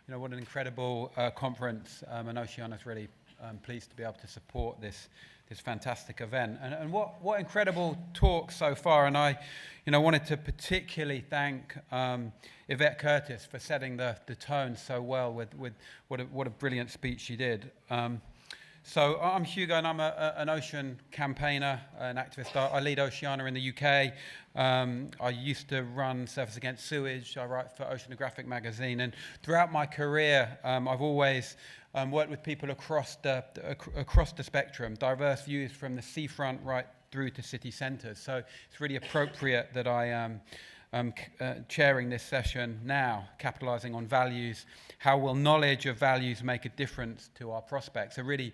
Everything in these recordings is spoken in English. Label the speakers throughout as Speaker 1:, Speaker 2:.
Speaker 1: what an incredible conference, and Oceana's really pleased to be able to support this fantastic event. And what incredible talks so far, and I wanted to particularly thank Yvette Curtis for setting the tone so well with what a brilliant speech she did. So I'm Hugo, and I'm an ocean campaigner, an activist. I lead Oceana in the UK. I used to run Cefas Against Sewage. I write for Oceanographic magazine, and throughout my career, I've always worked with people across the spectrum, diverse views from the seafront right through to city centres. So it's really appropriate that I am chairing this session now, capitalising on values. How will knowledge of values make a difference to our prospects? A really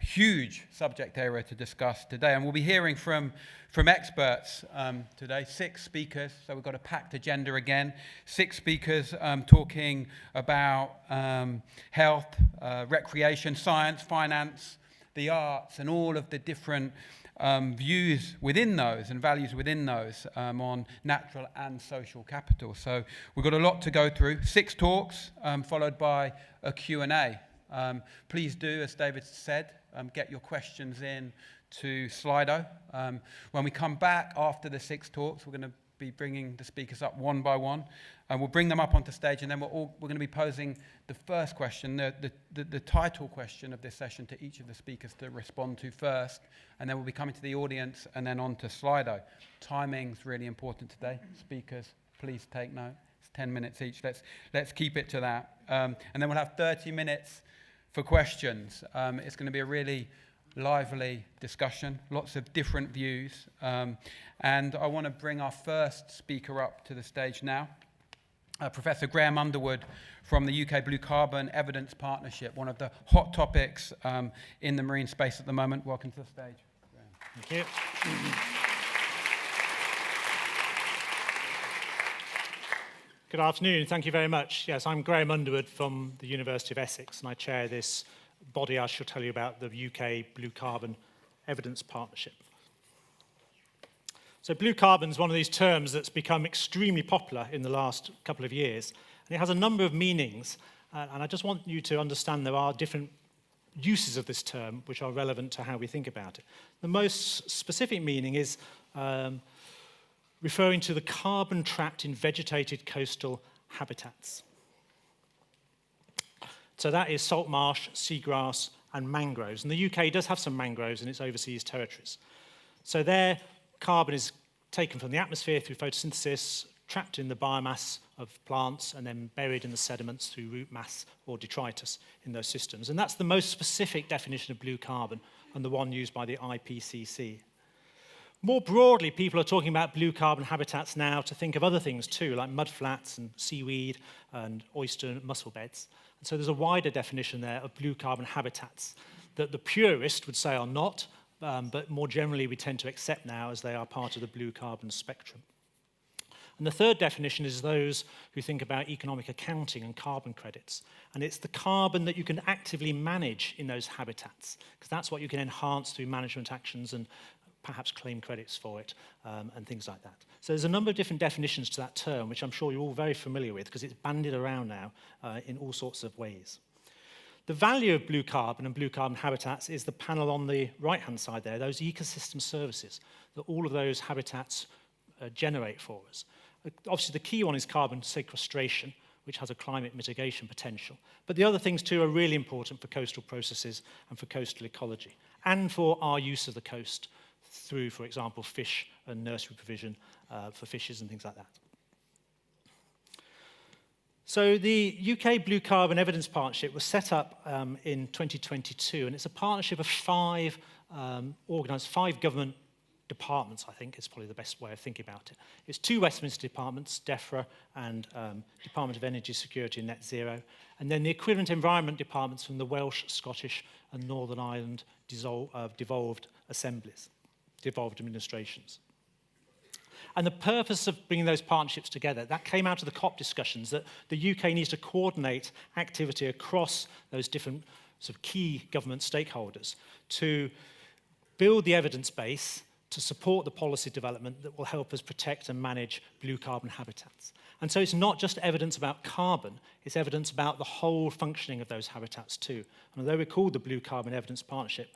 Speaker 1: huge subject area to discuss today, and we'll be hearing from experts today. 6 speakers, so we've got a packed agenda again. 6 speakers talking about health, recreation, science, finance, the arts, and all of the different views within those and values within those on natural and social capital. So we've got a lot to go through. 6 talks followed by a Q&A. Please do, as David said, get your questions in to Slido. When we come back after the 6 talks, we're going to be bringing the speakers up one by one, and we'll bring them up onto stage, and then we're going to be posing the first question, the title question of this session, to each of the speakers to respond to first, and then we'll be coming to the audience and then on to Slido. Timing's really important today. Speakers, please take note. It's 10 minutes each. Let's keep it to that, and then we'll have 30 minutes for questions. It's going to be a really lively discussion, lots of different views, and I want to bring our first speaker up to the stage now, Professor Graham Underwood from the UK Blue Carbon Evidence Partnership, one of the hot topics in the marine space at the moment. Welcome to the stage, Graham.
Speaker 2: Thank you. Good afternoon, thank you very much. Yes, I'm Graham Underwood from the University of Essex, and I chair this body I shall tell you about, the UK Blue Carbon Evidence Partnership. So blue carbon is one of these terms that's become extremely popular in the last couple of years, and it has a number of meanings, and I just want you to understand there are different uses of this term which are relevant to how we think about it. The most specific meaning is referring to the carbon trapped in vegetated coastal habitats. So that is salt marsh, seagrass, and mangroves. And the UK does have some mangroves in its overseas territories. So their carbon is taken from the atmosphere through photosynthesis, trapped in the biomass of plants, and then buried in the sediments through root mass or detritus in those systems. And that's the most specific definition of blue carbon, and the one used by the IPCC. More broadly, people are talking about blue carbon habitats now to think of other things too, like mudflats and seaweed and oyster and mussel beds. And so there's a wider definition there of blue carbon habitats that the purist would say are not, but more generally we tend to accept now as they are part of the blue carbon spectrum. And the third definition is those who think about economic accounting and carbon credits. And it's the carbon that you can actively manage in those habitats, because that's what you can enhance through management actions and perhaps claim credits for it, and things like that. So there's a number of different definitions to that term, which I'm sure you're all very familiar with, because it's bandied around now in all sorts of ways. The value of blue carbon and blue carbon habitats is the panel on the right-hand side there, those ecosystem services that all of those habitats generate for us. Obviously, the key one is carbon sequestration, which has a climate mitigation potential. But the other things, too, are really important for coastal processes and for coastal ecology, and for our use of the coast through, for example, fish and nursery provision for fishes and things like that. So the UK Blue Carbon Evidence Partnership was set up in 2022, and it's a partnership of 5 government departments, I think is probably the best way of thinking about it. It's 2 Westminster departments, DEFRA and Department of Energy Security and Net Zero, and then the equivalent environment departments from the Welsh, Scottish and Northern Ireland devolved assemblies, devolved administrations. And the purpose of bringing those partnerships together, that came out of the COP discussions, that the UK needs to coordinate activity across those different sort of key government stakeholders to build the evidence base to support the policy development that will help us protect and manage blue carbon habitats. And so it's not just evidence about carbon, it's evidence about the whole functioning of those habitats too. And although we're called the Blue Carbon Evidence Partnership,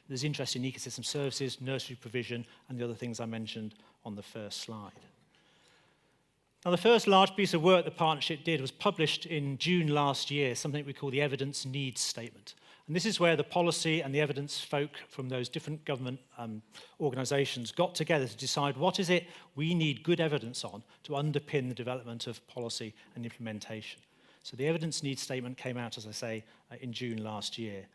Speaker 2: there's interest in ecosystem services, nursery provision, and the other things I mentioned on the first slide. Now, the first large piece of work the partnership did was published in June last year, something we call the Evidence Needs Statement. And this is where the policy and the evidence folk from those different government organisations got together to decide what is it we need good evidence on to underpin the development of policy and implementation. So the Evidence Needs Statement came out, as I say, in June last year.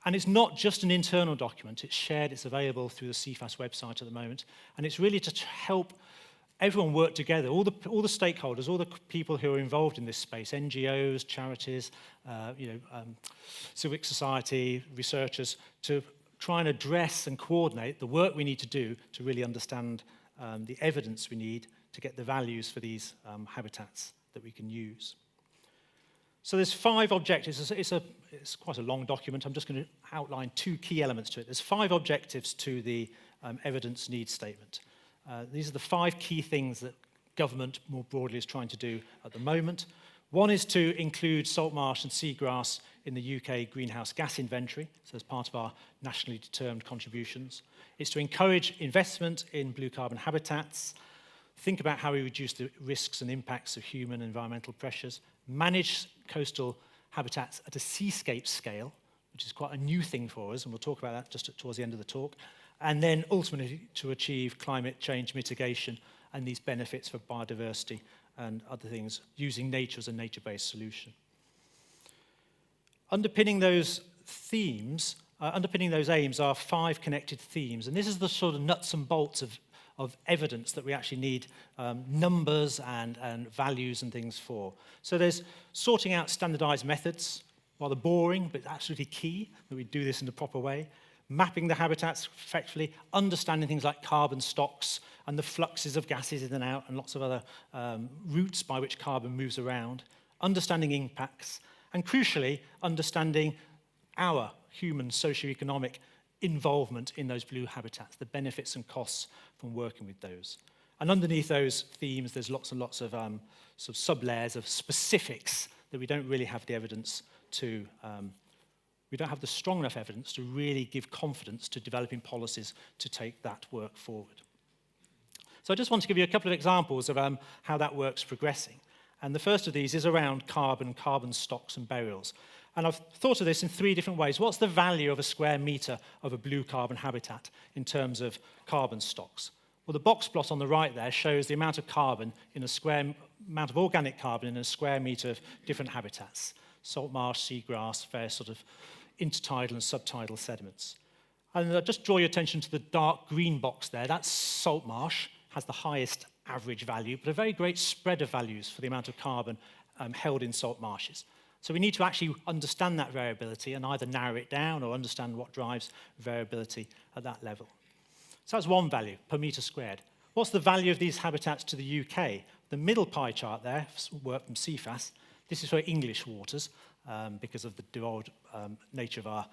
Speaker 2: And it's not just an internal document, it's shared, it's available through the Cefas website at the moment, and it's really to help everyone work together, all the stakeholders, all the people who are involved in this space, NGOs, charities, civic society, researchers, to try and address and coordinate the work we need to do to really understand the evidence we need to get the values for these habitats that we can use. So there's 5 objectives. It's quite a long document. I'm just going to outline 2 key elements to it. There's 5 objectives to the evidence needs statement. These are the 5 key things that government more broadly is trying to do at the moment. One is to include salt marsh and seagrass in the UK greenhouse gas inventory, so as part of our nationally determined contributions. It's to encourage investment in blue carbon habitats, think about how we reduce the risks and impacts of human and environmental pressures, manage coastal habitats at a seascape scale, which is quite a new thing for us, and we'll talk about that just towards the end of the talk, and then ultimately to achieve climate change mitigation and these benefits for biodiversity and other things using nature as a nature-based solution. Underpinning those themes, underpinning those aims are 5 connected themes, and this is the sort of nuts and bolts of evidence that we actually need numbers and values and things for. So there's sorting out standardized methods, rather boring, but absolutely key that we do this in the proper way. Mapping the habitats effectively, understanding things like carbon stocks and the fluxes of gases in and out and lots of other routes by which carbon moves around, understanding impacts, and crucially, understanding our human socio-economic involvement in those blue habitats, the benefits and costs from working with those. And underneath those themes, there's lots and lots of sort of sub-layers of specifics that we don't really have the evidence to we don't have the strong enough evidence to really give confidence to developing policies to take that work forward. So I just want to give you a couple of examples of how that work's progressing. And the first of these is around carbon stocks and burials. And I've thought of this in 3 different ways. What's the value of a square metre of a blue carbon habitat in terms of carbon stocks? Well, the box plot on the right there shows the amount of carbon in a square amount of organic carbon in a square metre of different habitats. Salt marsh, seagrass, various sort of intertidal and subtidal sediments. And I'll just draw your attention to the dark green box there. That's salt marsh, has the highest average value, but a very great spread of values for the amount of carbon held in salt marshes. So we need to actually understand that variability and either narrow it down or understand what drives variability at that level. So that's one value, per metre squared. What's the value of these habitats to the UK? The middle pie chart there, work from Cefas, this is for English waters because of the devolved nature of our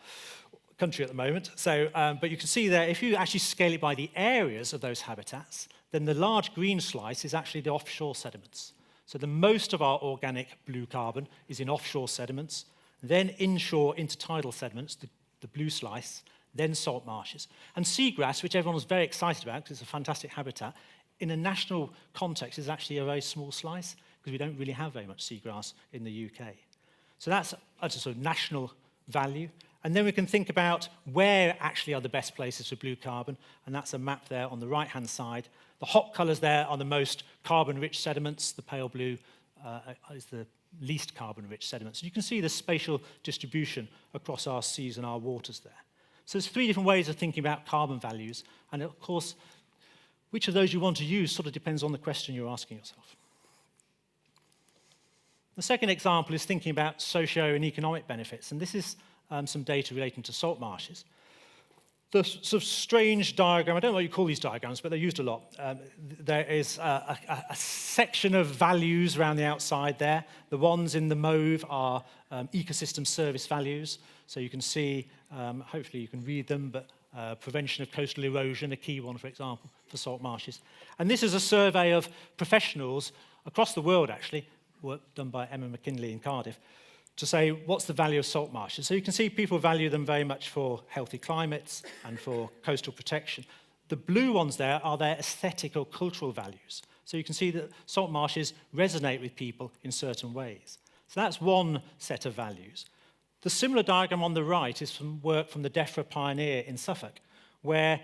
Speaker 2: country at the moment. So, but you can see there, if you actually scale it by the areas of those habitats, then the large green slice is actually the offshore sediments. So the most of our organic blue carbon is in offshore sediments, then inshore intertidal sediments, the blue slice, then salt marshes. And seagrass, which everyone was very excited about because it's a fantastic habitat, in a national context is actually a very small slice because we don't really have very much seagrass in the UK. So that's a sort of national value. And then we can think about where actually are the best places for blue carbon, and that's a map there on the right-hand side. The hot colours there are the most carbon-rich sediments. The pale blue is the least carbon-rich sediments. You can see the spatial distribution across our seas and our waters there. So there's 3 different ways of thinking about carbon values, and of course, which of those you want to use sort of depends on the question you're asking yourself. The second example is thinking about socio and economic benefits, and this is some data relating to salt marshes. The sort of strange diagram, I don't know what you call these diagrams, but they're used a lot. There is a section of values around the outside there. The ones in the mauve are ecosystem service values. So you can see, hopefully you can read them, but prevention of coastal erosion, a key one, for example, for salt marshes. And this is a survey of professionals across the world, actually, work done by Emma McKinley in Cardiff, to say what's the value of salt marshes. So you can see people value them very much for healthy climates and for coastal protection. The blue ones there are their aesthetic or cultural values. So you can see that salt marshes resonate with people in certain ways. So that's one set of values. The similar diagram on the right is from work from the DEFRA Pioneer in Suffolk, where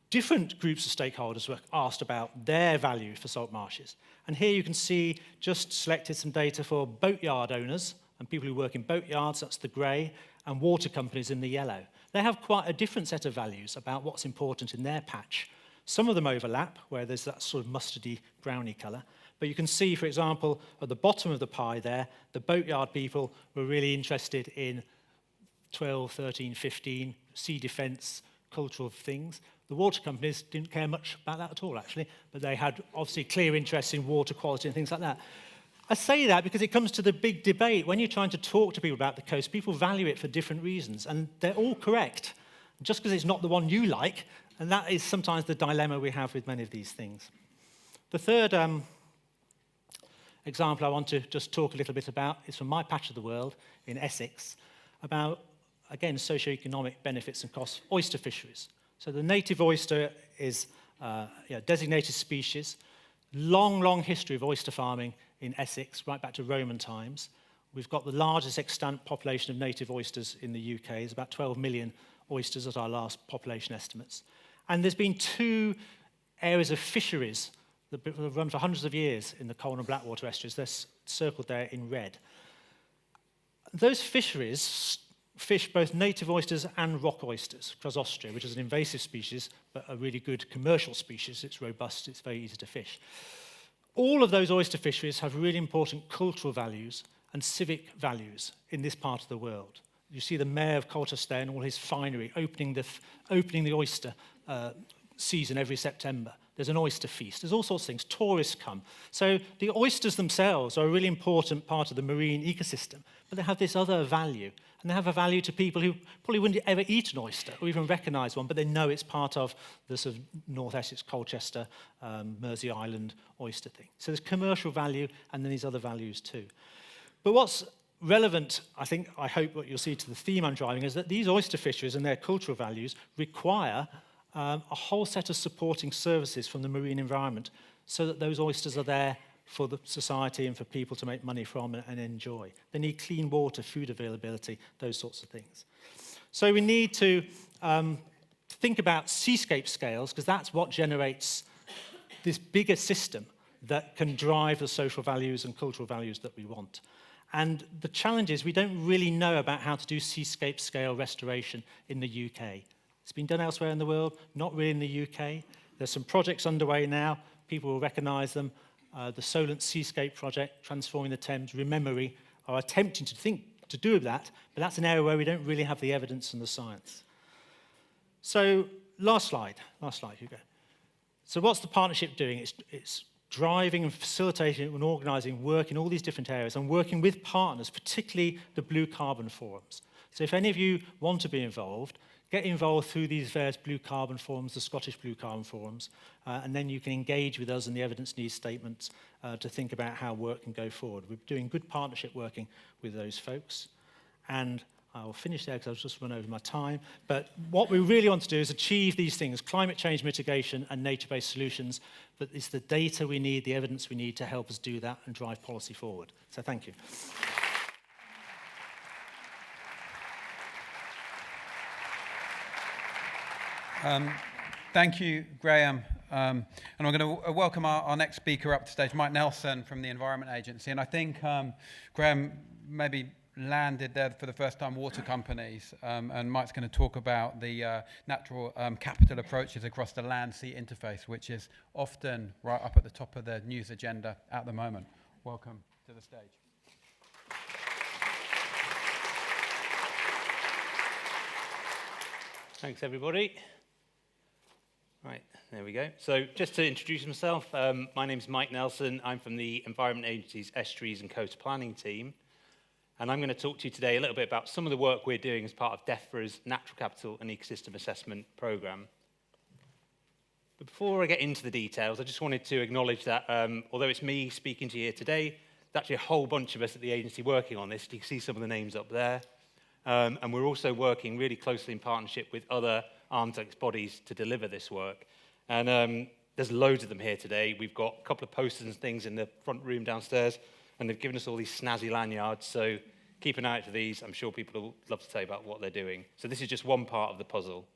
Speaker 2: different groups of stakeholders were asked about their value for salt marshes. And here you can see just selected some data for boatyard owners and people who work in boatyards, that's the grey, and water companies in the yellow. They have quite a different set of values about what's important in their patch. Some of them overlap, where there's that sort of mustardy, browny colour. But you can see, for example, at the bottom of the pie there, the boatyard people were really interested in 12, 13, 15, sea defence, cultural things. The water companies didn't care much about that at all, actually, but they had obviously clear interests in water quality and things like that. I say that because it comes to the big debate. When you're trying to talk to people about the coast, people value it for different reasons, and they're all correct, just because it's not the one you like, and that is sometimes the dilemma we have with many of these things. The third example I want to just talk a little bit about is from my patch of the world in Essex, about, again, socioeconomic benefits and costs of oyster fisheries. So the native oyster is a designated species, long history of oyster farming in Essex, right back to Roman times. We've got the largest extant population of native oysters in the UK. There's about 12 million oysters at our last population estimates. And there's been two areas of fisheries that have run for hundreds of years in the Colne and Blackwater estuaries. They're circled there in red. Those fisheries fish both native oysters and rock oysters, Chrysostria, which is an invasive species, but a really good commercial species. It's robust, it's very easy to fish. All of those oyster fisheries have really important cultural values and civic values in this part of the world. You see the mayor of Colchester and all his finery opening the oyster season every September. There's an oyster feast. There's all sorts of things. Tourists come. So the oysters themselves are a really important part of the marine ecosystem, but they have this other value. And they have a value to people who probably wouldn't ever eat an oyster or even recognise one, but they know it's part of the sort of North Essex, Colchester, Mersey Island oyster thing. So there's commercial value and then these other values too. But what's relevant, I hope what you'll see to the theme I'm driving, is that these oyster fisheries and their cultural values require a whole set of supporting services from the marine environment so that those oysters are there for the society and for people to make money from and enjoy. They need clean water, food availability, those sorts of things. So we need to think about seascape scales, because that's what generates this bigger system that can drive the social values and cultural values that we want. And the challenge is we don't really know about how to do seascape scale restoration in the UK. It's been done elsewhere in the world, not really in the UK. There's some projects underway now. People will recognise them. The Solent Seascape Project, Transforming the Thames, Rememory, are attempting to do that, but that's an area where we don't really have the evidence and the science. So, last slide, Hugo. So what's the partnership doing? It's driving and facilitating and organising work in all these different areas and working with partners, particularly the Blue Carbon Forums. So if any of you want to be involved, get involved through these various Blue Carbon Forums, the Scottish Blue Carbon Forums, and then you can engage with us in the evidence needs statements to think about how work can go forward. We're doing good partnership working with those folks. And I'll finish there because I've just run over my time. But what we really want to do is achieve these things, climate change mitigation and nature-based solutions, but it's the data we need, the evidence we need to help us do that and drive policy forward. So thank you.
Speaker 1: Thank you, Graham. And I'm going to welcome our next speaker up to stage, Mike Nelson from the Environment Agency. And I think Graham maybe landed there for the first time water companies. And Mike's going to talk about the natural capital approaches across the land-sea interface, which is often right up at the top of the news agenda at the moment. Welcome to the stage.
Speaker 3: Thanks, everybody. Right, there we go. So just to introduce myself, my name's Mike Nelson. I'm from the Environment Agency's Estuaries and Coast Planning team. And I'm going to talk to you today a little bit about some of the work we're doing as part of DEFRA's Natural Capital and Ecosystem Assessment Programme. But before I get into the details, I just wanted to acknowledge that although it's me speaking to you here today, there's actually a whole bunch of us at the agency working on this. You can see some of the names up there. And we're also working really closely in partnership with other arm's length bodies to deliver this work. And there's loads of them here today. We've got a couple of posters and things in the front room downstairs, and they've given us all these snazzy lanyards. So keep an eye out for these. I'm sure people will love to tell you about what they're doing. So this is just one part of the puzzle.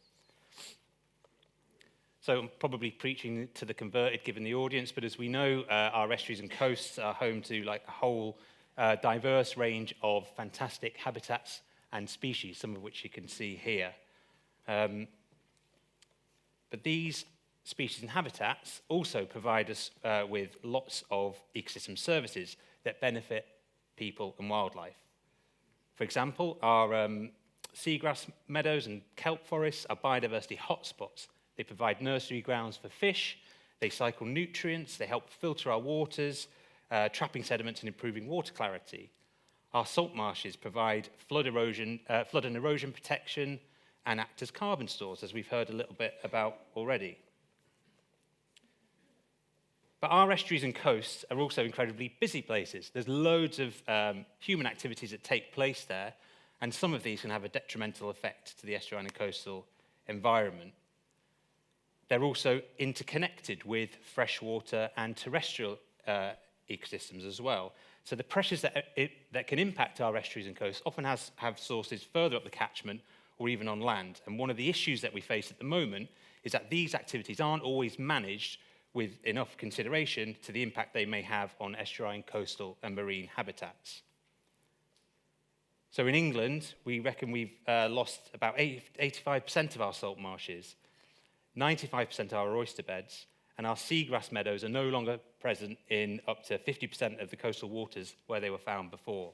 Speaker 3: So I'm probably preaching to the converted given the audience, but as we know, our estuaries and coasts are home to like a whole diverse range of fantastic habitats and species, some of which you can see here. But these species and habitats also provide us with lots of ecosystem services that benefit people and wildlife. For example, our seagrass meadows and kelp forests are biodiversity hotspots. They provide nursery grounds for fish, they cycle nutrients, they help filter our waters, trapping sediments and improving water clarity. Our salt marshes provide flood and erosion protection and act as carbon stores, as we've heard a little bit about already. But our estuaries and coasts are also incredibly busy places. There's loads of human activities that take place there, and some of these can have a detrimental effect to the estuarine and coastal environment. They're also interconnected with freshwater and terrestrial ecosystems as well. So the pressures that can impact our estuaries and coasts often have sources further up the catchment or even on land. And one of the issues that we face at the moment is that these activities aren't always managed with enough consideration to the impact they may have on estuarine, coastal and marine habitats. So in England, we reckon we've lost about 85% of our salt marshes, 95% of our oyster beds, and our seagrass meadows are no longer present in up to 50% of the coastal waters where they were found before.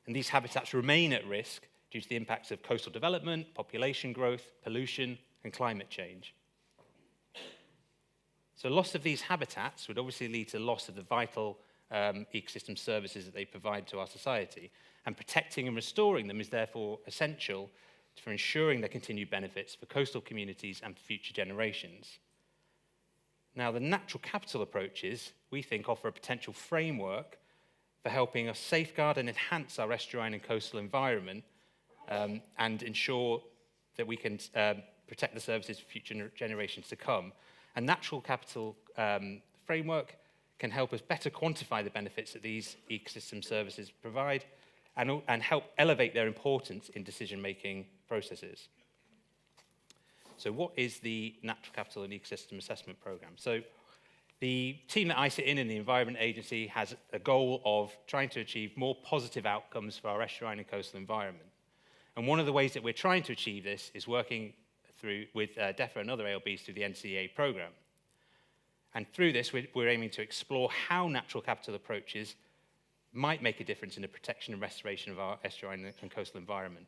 Speaker 3: And these habitats remain at risk due to the impacts of coastal development, population growth, pollution, and climate change. So loss of these habitats would obviously lead to loss of the vital ecosystem services that they provide to our society, and protecting and restoring them is therefore essential for ensuring their continued benefits for coastal communities and for future generations. Now, the natural capital approaches, we think, offer a potential framework for helping us safeguard and enhance our estuarine and coastal environment and ensure that we can protect the services for future generations to come. A natural capital framework can help us better quantify the benefits that these ecosystem services provide and help elevate their importance in decision-making processes. So what is the Natural Capital and Ecosystem Assessment Programme? So the team that I sit in the Environment Agency has a goal of trying to achieve more positive outcomes for our estuarine and coastal environment. And one of the ways that we're trying to achieve this is working with DEFRA and other ALBs through the NCA programme. And through this, we're aiming to explore how natural capital approaches might make a difference in the protection and restoration of our estuarine and coastal environment.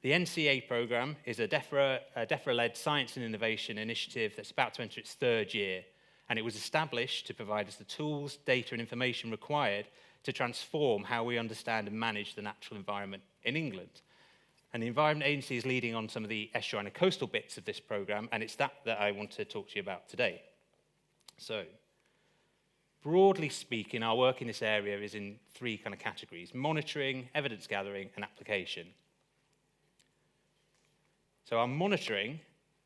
Speaker 3: The NCA programme is a DEFRA-led science and innovation initiative that's about to enter its third year, and it was established to provide us the tools, data and information required to transform how we understand and manage the natural environment in England. And the Environment Agency is leading on some of the estuarine and coastal bits of this programme, and it's that I want to talk to you about today. So, broadly speaking, our work in this area is in three kind of categories: monitoring, evidence gathering, and application. So our monitoring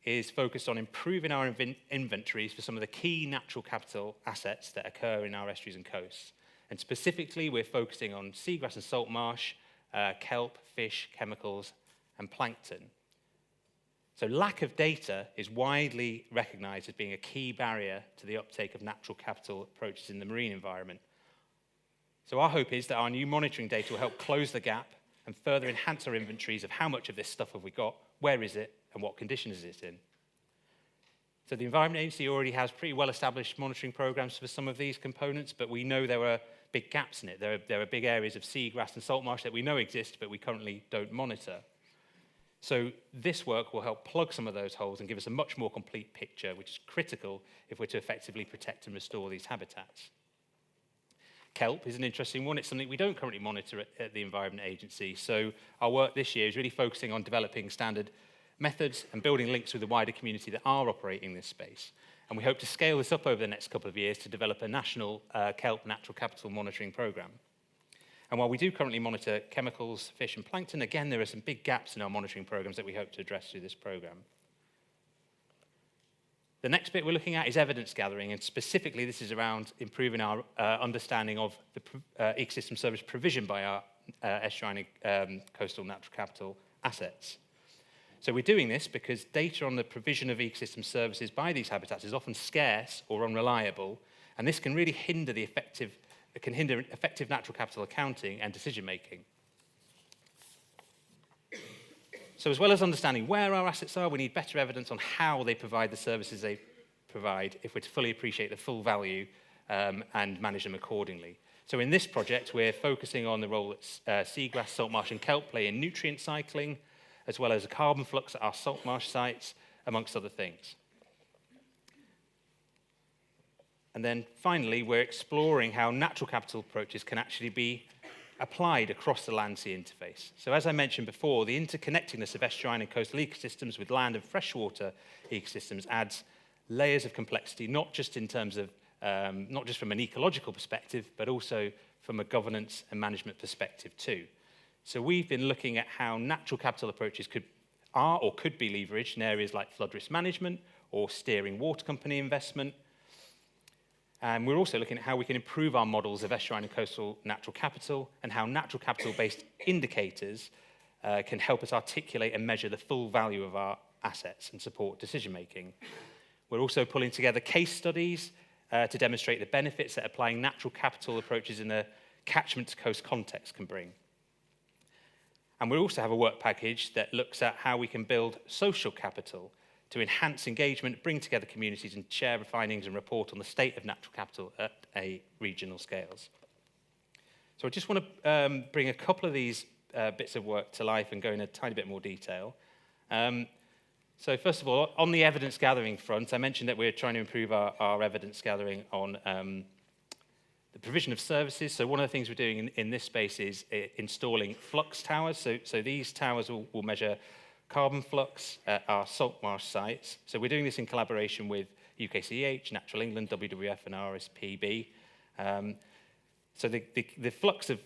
Speaker 3: is focused on improving our inventories for some of the key natural capital assets that occur in our estuaries and coasts. And specifically, we're focusing on seagrass and salt marsh, kelp, fish, chemicals, and plankton. So lack of data is widely recognised as being a key barrier to the uptake of natural capital approaches in the marine environment. So our hope is that our new monitoring data will help close the gap and further enhance our inventories of how much of this stuff have we got, where is it, and what conditions is it in. So the Environment Agency already has pretty well-established monitoring programs for some of these components, but we know there are big gaps in it. There are big areas of seagrass and salt marsh that we know exist, but we currently don't monitor. So this work will help plug some of those holes and give us a much more complete picture, which is critical if we're to effectively protect and restore these habitats. kelp is an interesting one. It's something we don't currently monitor at the Environment Agency. So our work this year is really focusing on developing standard methods and building links with the wider community that are operating this space. And we hope to scale this up over the next couple of years to develop a national kelp natural capital monitoring programme. And while we do currently monitor chemicals, fish and plankton, again, there are some big gaps in our monitoring programmes that we hope to address through this programme. The next bit we're looking at is evidence gathering, and specifically this is around improving our understanding of the ecosystem service provision by our estuarine coastal natural capital assets. So we're doing this because data on the provision of ecosystem services by these habitats is often scarce or unreliable, and this can really hinder effective natural capital accounting and decision making. So as well as understanding where our assets are, we need better evidence on how they provide the services they provide if we're to fully appreciate the full value and manage them accordingly. So in this project, we're focusing on the role that seagrass, salt marsh and kelp play in nutrient cycling, as well as a carbon flux at our salt marsh sites, amongst other things. And then finally, we're exploring how natural capital approaches can actually be applied across the land-sea interface. So as I mentioned before, the interconnectedness of estuarine and coastal ecosystems with land and freshwater ecosystems adds layers of complexity, not just in terms of, not just from an ecological perspective, but also from a governance and management perspective too. So we've been looking at how natural capital approaches could be leveraged in areas like flood risk management or steering water company investment. And we're also looking at how we can improve our models of estuarine and coastal natural capital and how natural capital-based indicators can help us articulate and measure the full value of our assets and support decision-making. We're also pulling together case studies to demonstrate the benefits that applying natural capital approaches in a catchment to coast context can bring. And we also have a work package that looks at how we can build social capital to enhance engagement, bring together communities and share findings and report on the state of natural capital at a regional scales. So I just want to bring a couple of these bits of work to life and go in a tiny bit more detail. So first of all, on the evidence gathering front, I mentioned that we're trying to improve our evidence gathering on the provision of services. So one of the things we're doing in this space is installing flux towers. So these towers will measure carbon flux at our salt marsh sites. So we're doing this in collaboration with UKCEH, Natural England, WWF and RSPB. So the flux of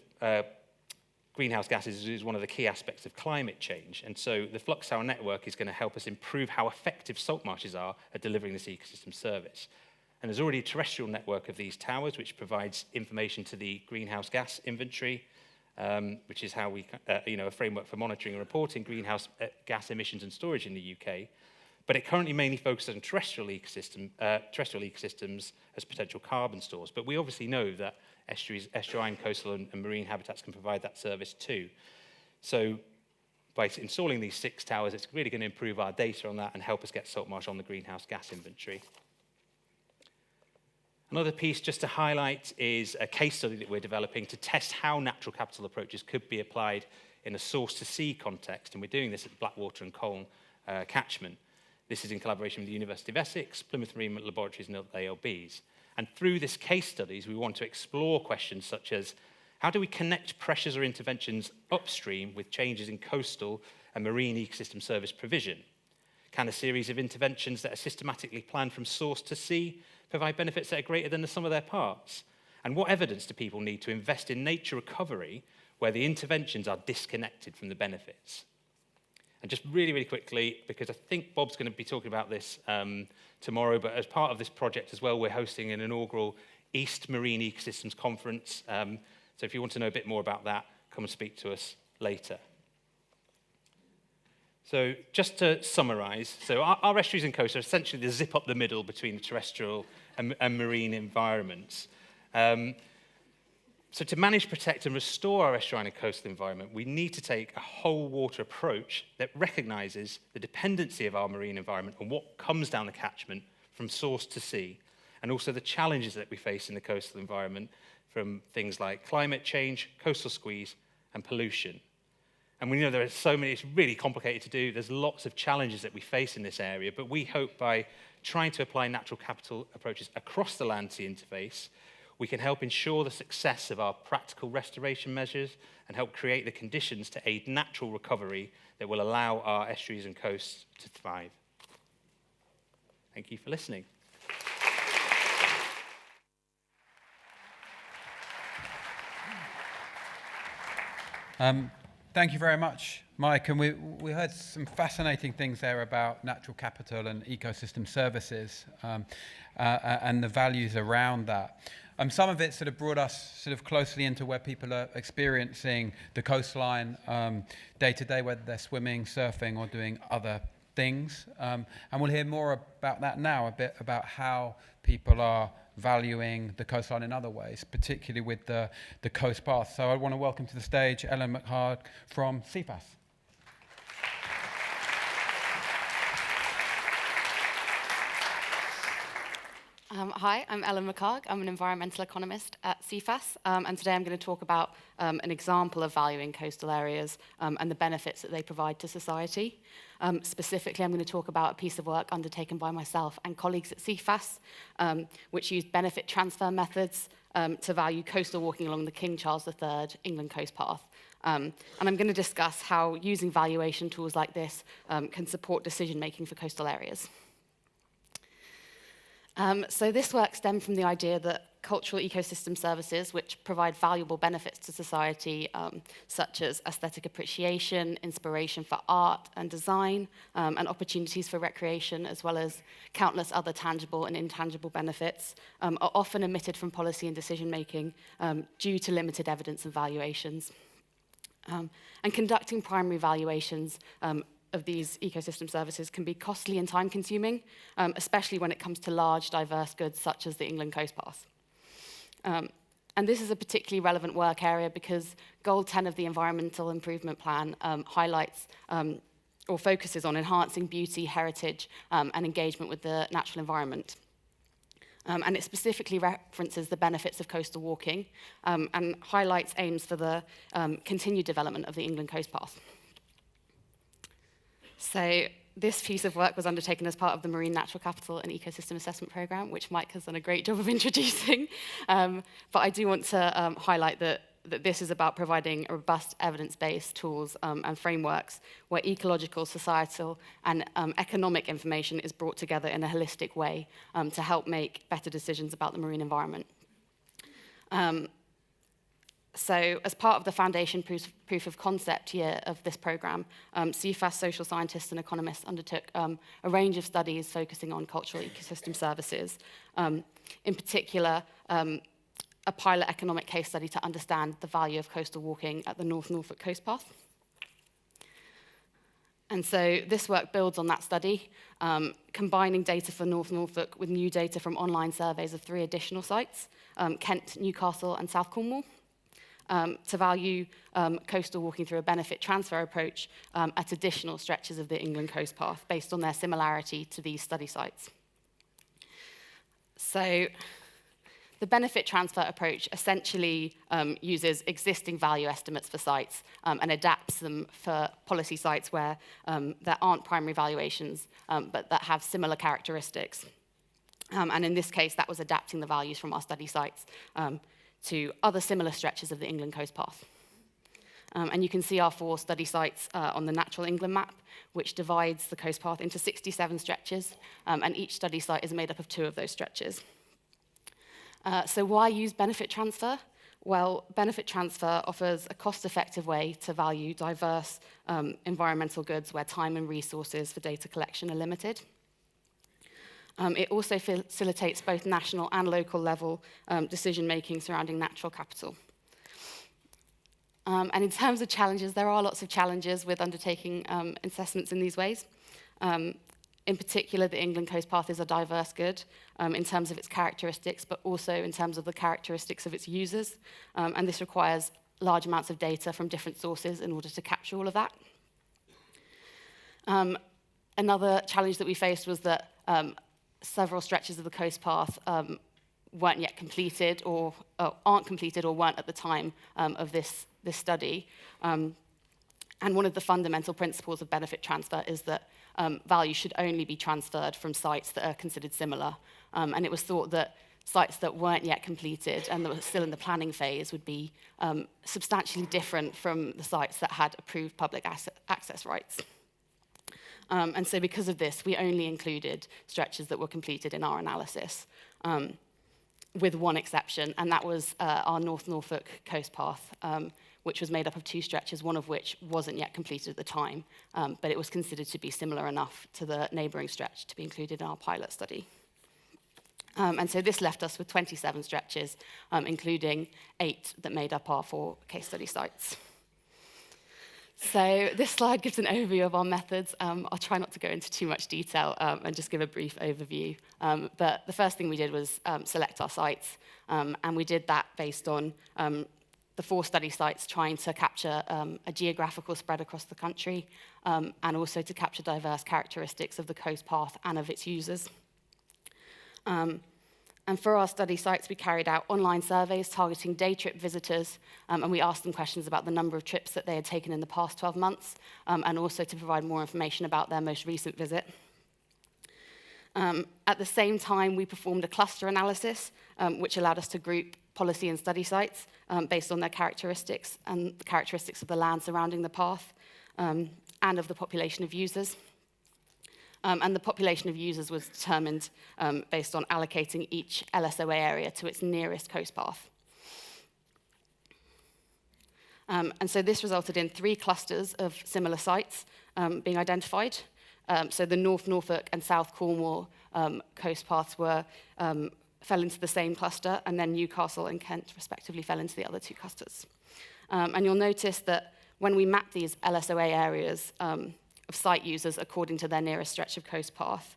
Speaker 3: greenhouse gases is one of the key aspects of climate change. And so the flux tower network is going to help us improve how effective salt marshes are at delivering this ecosystem service. And there's already a terrestrial network of these towers, which provides information to the greenhouse gas inventory, which is how we, a framework for monitoring and reporting greenhouse gas emissions and storage in the UK. But it currently mainly focuses on terrestrial ecosystems as potential carbon stores. But we obviously know that estuarine, coastal and marine habitats can provide that service too. So by installing these 6 towers, it's really going to improve our data on that and help us get salt marsh on the greenhouse gas inventory. Another piece just to highlight is a case study that we're developing to test how natural capital approaches could be applied in a source-to-sea context, and we're doing this at Blackwater and Colne Catchment. This is in collaboration with the University of Essex, Plymouth Marine Laboratories and ALBs. And through this case studies, we want to explore questions such as how do we connect pressures or interventions upstream with changes in coastal and marine ecosystem service provision? Can a series of interventions that are systematically planned from source to sea provide benefits that are greater than the sum of their parts? And what evidence do people need to invest in nature recovery where the interventions are disconnected from the benefits? And just really, really quickly, because I think Bob's going to be talking about this tomorrow, but as part of this project as well, we're hosting an inaugural East Marine Ecosystems Conference. So if you want to know a bit more about that, come and speak to us later. So just to summarise, so our estuaries and coasts are essentially the zip up the middle between the terrestrial and marine environments. So to manage, protect and restore our estuarine and coastal environment, we need to take a whole water approach that recognises the dependency of our marine environment and what comes down the catchment from source to sea, and also the challenges that we face in the coastal environment from things like climate change, coastal squeeze and pollution. And we know there are so many, it's really complicated to do. There's lots of challenges that we face in this area, but we hope by trying to apply natural capital approaches across the land-sea interface, We can help ensure the success of our practical restoration measures and help create the conditions to aid natural recovery that will allow our estuaries and coasts to thrive. Thank you for listening.
Speaker 1: Thank you very much, Mike. And we heard some fascinating things there about natural capital and ecosystem services and the values around that. Some of it sort of brought us sort of closely into where people are experiencing the coastline day to day, whether they're swimming, surfing, or doing other things. And we'll hear more about that now, a bit about how people are valuing the coastline in other ways, particularly with the coast path. So I want to welcome to the stage Ellen McHarg from Cefas.
Speaker 4: Hi, I'm Ellen McHarg. I'm an environmental economist at Cefas, and today I'm going to talk about an example of valuing coastal areas and the benefits that they provide to society. Specifically, I'm going to talk about a piece of work undertaken by myself and colleagues at Cefas, which used benefit transfer methods to value coastal walking along the King Charles III England Coast Path. And I'm going to discuss how using valuation tools like this can support decision-making for coastal areas. So this work stemmed from the idea that cultural ecosystem services, which provide valuable benefits to society, such as aesthetic appreciation, inspiration for art and design, and opportunities for recreation, as well as countless other tangible and intangible benefits, are often omitted from policy and decision-making due to limited evidence and valuations. And conducting primary valuations of these ecosystem services can be costly and time-consuming, especially when it comes to large, diverse goods such as the England Coast Path. And this is a particularly relevant work area because Goal 10 of the Environmental Improvement Plan highlights or focuses on enhancing beauty, heritage, and engagement with the natural environment. And it specifically references the benefits of coastal walking and highlights aims for the continued development of the England Coast Path. So this piece of work was undertaken as part of the Marine Natural Capital and Ecosystem Assessment Programme, which Mike has done a great job of introducing. But I do want to highlight that this is about providing robust evidence-based tools and frameworks where ecological, societal, and economic information is brought together in a holistic way to help make better decisions about the marine environment. So as part of the foundation proof of concept year of this programme, Cefas social scientists and economists undertook a range of studies focusing on cultural ecosystem services. In particular, a pilot economic case study to understand the value of coastal walking at the North Norfolk Coast Path. And so this work builds on that study, combining data for North Norfolk with new data from online surveys of 3 additional sites, Kent, Newcastle, and South Cornwall, to value coastal walking through a benefit transfer approach at additional stretches of the England Coast Path based on their similarity to these study sites. So the benefit transfer approach essentially uses existing value estimates for sites and adapts them for policy sites where there aren't primary valuations, but that have similar characteristics. And in this case, that was adapting the values from our study sites to other similar stretches of the England Coast Path. And you can see our 4 study sites on the Natural England map, which divides the coast path into 67 stretches, and each study site is made up of 2 of those stretches. So why use benefit transfer? Well, benefit transfer offers a cost-effective way to value diverse environmental goods where time and resources for data collection are limited. It also facilitates both national and local level decision-making surrounding natural capital. And in terms of challenges, there are lots of challenges with undertaking assessments in these ways. In particular, the England Coast Path is a diverse good in terms of its characteristics, but also in terms of the characteristics of its users. And this requires large amounts of data from different sources in order to capture all of that. Another challenge that we faced was that several stretches of the coast path weren't yet completed or aren't completed or weren't at the time of this study. And one of the fundamental principles of benefit transfer is that value should only be transferred from sites that are considered similar. And it was thought that sites that weren't yet completed and that were still in the planning phase would be substantially different from the sites that had approved public access rights. And so because of this, we only included stretches that were completed in our analysis, with one exception, and that was our North Norfolk coast path, which was made up of 2 stretches, one of which wasn't yet completed at the time, but it was considered to be similar enough to the neighbouring stretch to be included in our pilot study. And so this left us with 27 stretches, including 8 that made up our 4 case study sites. So this slide gives an overview of our methods. I'll try not to go into too much detail and just give a brief overview. But the first thing we did was select our sites, and we did that based on the 4 study sites trying to capture a geographical spread across the country, and also to capture diverse characteristics of the coast path and of its users. And for our study sites, we carried out online surveys targeting day trip visitors, and we asked them questions about the number of trips that they had taken in the past 12 months, and also to provide more information about their most recent visit. At the same time, we performed a cluster analysis, which allowed us to group policy and study sites based on their characteristics and the characteristics of the land surrounding the path, and of the population of users. And the population of users was determined based on allocating each LSOA area to its nearest coast path. And so this resulted in 3 clusters of similar sites being identified. So the North Norfolk and South Cornwall coast paths fell into the same cluster, and then Newcastle and Kent respectively fell into the other 2 clusters. And you'll notice that when we map these LSOA areas of site users according to their nearest stretch of coast path,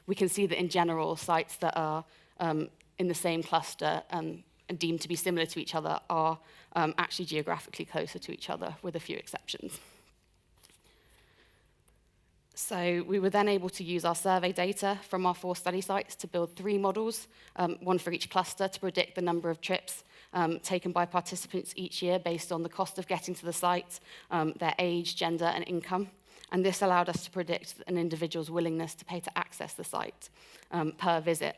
Speaker 4: we can see that in general, sites that are in the same cluster and deemed to be similar to each other are actually geographically closer to each other, with a few exceptions. So we were then able to use our survey data from our 4 study sites to build 3 models, one for each cluster, to predict the number of trips taken by participants each year based on the cost of getting to the site, their age, gender, and income. And this allowed us to predict an individual's willingness to pay to access the site per visit.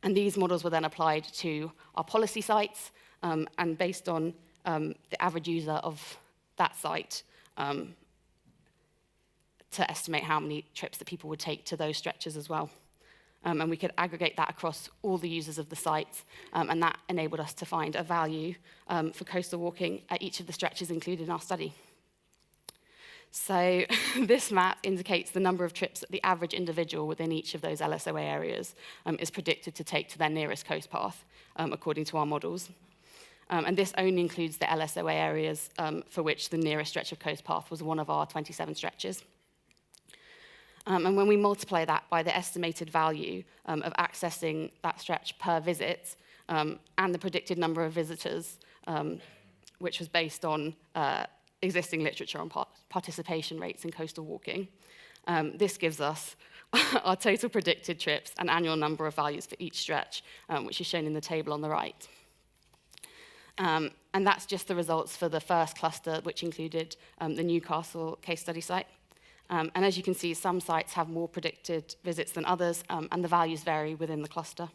Speaker 4: And these models were then applied to our policy sites, and based on the average user of that site, to estimate how many trips that people would take to those stretches as well. And we could aggregate that across all the users of the site, and that enabled us to find a value for coastal walking at each of the stretches included in our study. So this map indicates the number of trips that the average individual within each of those LSOA areas is predicted to take to their nearest coast path, according to our models. And this only includes the LSOA areas for which the nearest stretch of coast path was one of our 27 stretches. And when we multiply that by the estimated value of accessing that stretch per visit, and the predicted number of visitors, which was based on existing literature on participation rates in coastal walking, this gives us our total predicted trips and annual number of values for each stretch, which is shown in the table on the right. And that's just the results for the first cluster, which included the Newcastle case study site. And as you can see, some sites have more predicted visits than others, and the values vary within the cluster.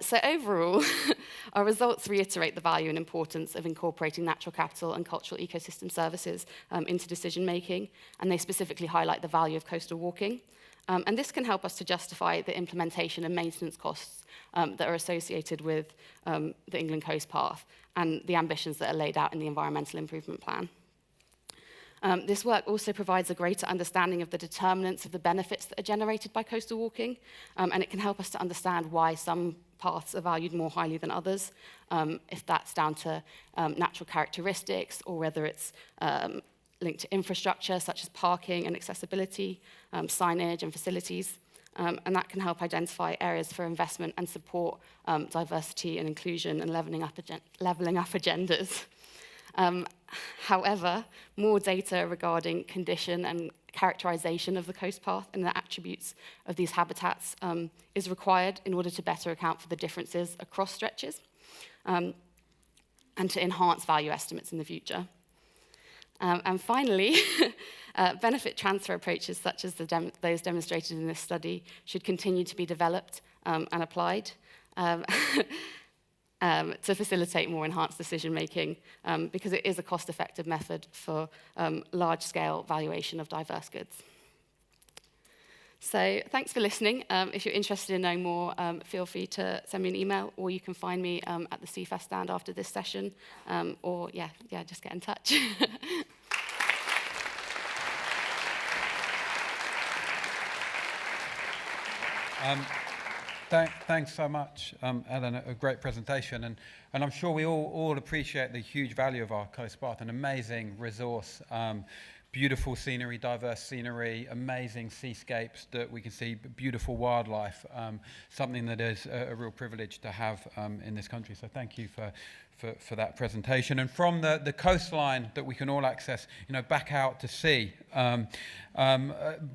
Speaker 4: So overall, our results reiterate the value and importance of incorporating natural capital and cultural ecosystem services into decision-making, and they specifically highlight the value of coastal walking. And this can help us to justify the implementation and maintenance costs that are associated with the England Coast Path and the ambitions that are laid out in the Environmental Improvement Plan. This work also provides a greater understanding of the determinants of the benefits that are generated by coastal walking, and it can help us to understand why some paths are valued more highly than others, if that's down to natural characteristics or whether it's linked to infrastructure such as parking and accessibility, signage and facilities, and that can help identify areas for investment and support diversity and inclusion and levelling up agendas. However, more data regarding condition and characterization of the coast path and the attributes of these habitats is required in order to better account for the differences across stretches and to enhance value estimates in the future. And finally, benefit transfer approaches such as those demonstrated in this study should continue to be developed and applied to facilitate more enhanced decision-making, because it is a cost-effective method for large-scale valuation of diverse goods. So thanks for listening. If you're interested in knowing more, feel free to send me an email, or you can find me at the Cefas stand after this session, or just get in touch.
Speaker 1: Thanks so much, Ellen. A great presentation, and I'm sure we all appreciate the huge value of our coast path, an amazing resource, beautiful scenery, diverse scenery, amazing seascapes that we can see, beautiful wildlife, something that is a real privilege to have in this country. So thank you for that presentation. And from the coastline that we can all access, back out to sea,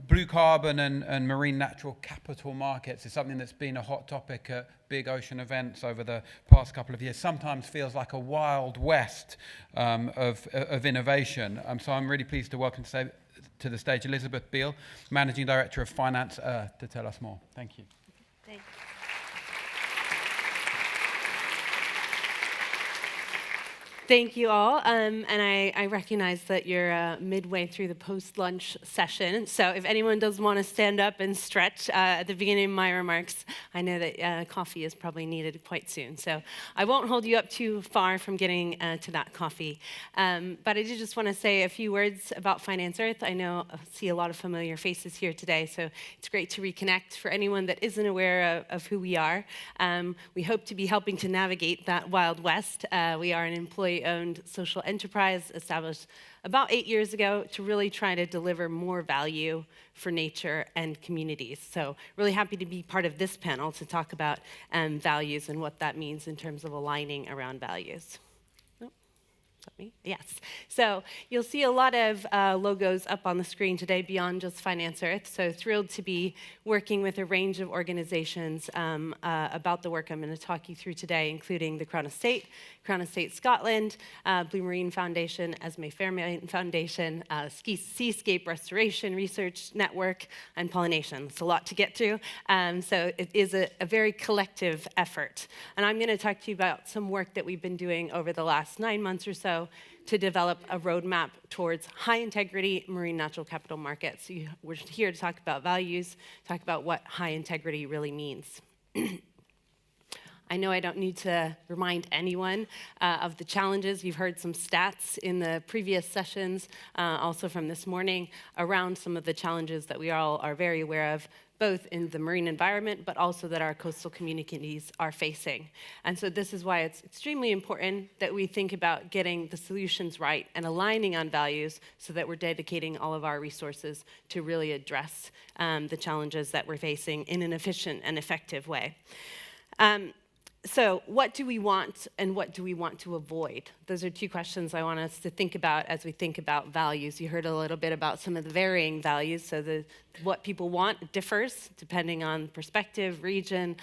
Speaker 1: blue carbon and marine natural capital markets is something that's been a hot topic at big ocean events over the past couple of years. Sometimes feels like a wild west of innovation. So I'm really pleased to welcome to the stage Elizabeth Beall, Managing Director of Finance Earth, to tell us more. Thank you.
Speaker 5: Thank you. Thank you all, and I recognize that you're midway through the post-lunch session, so if anyone does want to stand up and stretch at the beginning of my remarks, I know that coffee is probably needed quite soon, so I won't hold you up too far from getting to that coffee. But I did just want to say a few words about Finance Earth. I see a lot of familiar faces here today, so it's great to reconnect. For anyone that isn't aware of who we are, we hope to be helping to navigate that Wild West. We are an employee-owned social enterprise established about 8 years ago to really try to deliver more value for nature and communities. So really happy to be part of this panel to talk about values and what that means in terms of aligning around values. Me? Yes. So you'll see a lot of logos up on the screen today beyond just Finance Earth. So thrilled to be working with a range of organizations about the work I'm going to talk you through today, including the Crown Estate Scotland, Blue Marine Foundation, Esme Fairmont Foundation, Seascape Restoration Research Network, and Pollination. It's a lot to get through. So it is a very collective effort. And I'm going to talk to you about some work that we've been doing over the last 9 months or so to develop a roadmap towards high-integrity marine natural capital markets. So we're here to talk about values, talk about what high-integrity really means. I know I don't need to remind anyone of the challenges. You've heard some stats in the previous sessions, also from this morning, around some of the challenges that we all are very aware of, both in the marine environment, but also that our coastal communities are facing. And so this is why it's extremely important that we think about getting the solutions right and aligning on values so that we're dedicating all of our resources to really address the challenges that we're facing in an efficient and effective way. So what do we want and what do we want to avoid? Those are two questions I want us to think about as we think about values. You heard a little bit about some of the varying values. So what people want differs depending on perspective, region,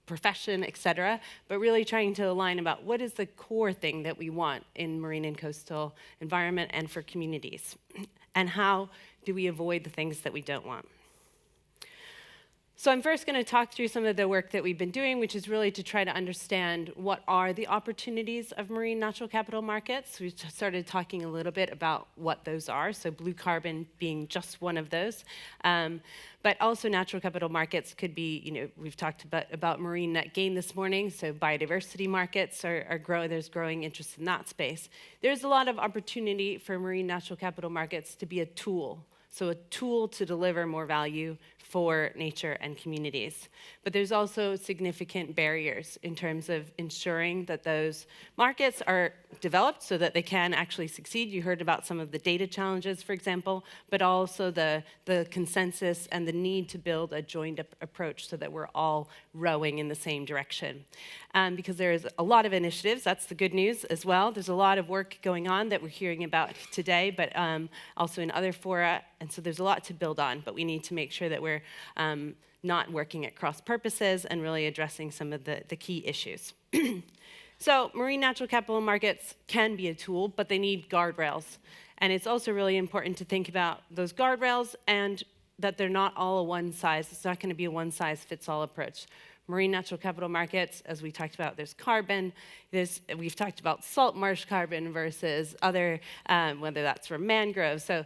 Speaker 5: profession, et cetera, but really trying to align about what is the core thing that we want in marine and coastal environment and for communities, and how do we avoid the things that we don't want. So I'm first going to talk through some of the work that we've been doing, which is really to try to understand what are the opportunities of marine natural capital markets. We started talking a little bit about what those are, so blue carbon being just one of those. But also natural capital markets could be, we've talked about marine net gain this morning, so biodiversity markets are growing, there's growing interest in that space. There's a lot of opportunity for marine natural capital markets to be a tool. So a tool to deliver more value for nature and communities. But there's also significant barriers in terms of ensuring that those markets are developed so that they can actually succeed. You heard about some of the data challenges, for example, but also the consensus and the need to build a joined approach so that we're all rowing in the same direction. Because there's a lot of initiatives, that's the good news as well. There's a lot of work going on that we're hearing about today, but also in other fora, and so there's a lot to build on, but we need to make sure that we're not working at cross purposes and really addressing some of the key issues. So marine natural capital markets can be a tool, but they need guardrails. And it's also really important to think about those guardrails and that they're not all a one size. It's not going to be a one size fits all approach. Marine natural capital markets, as we talked about, there's carbon. We've talked about salt marsh carbon versus other, whether that's from mangroves. So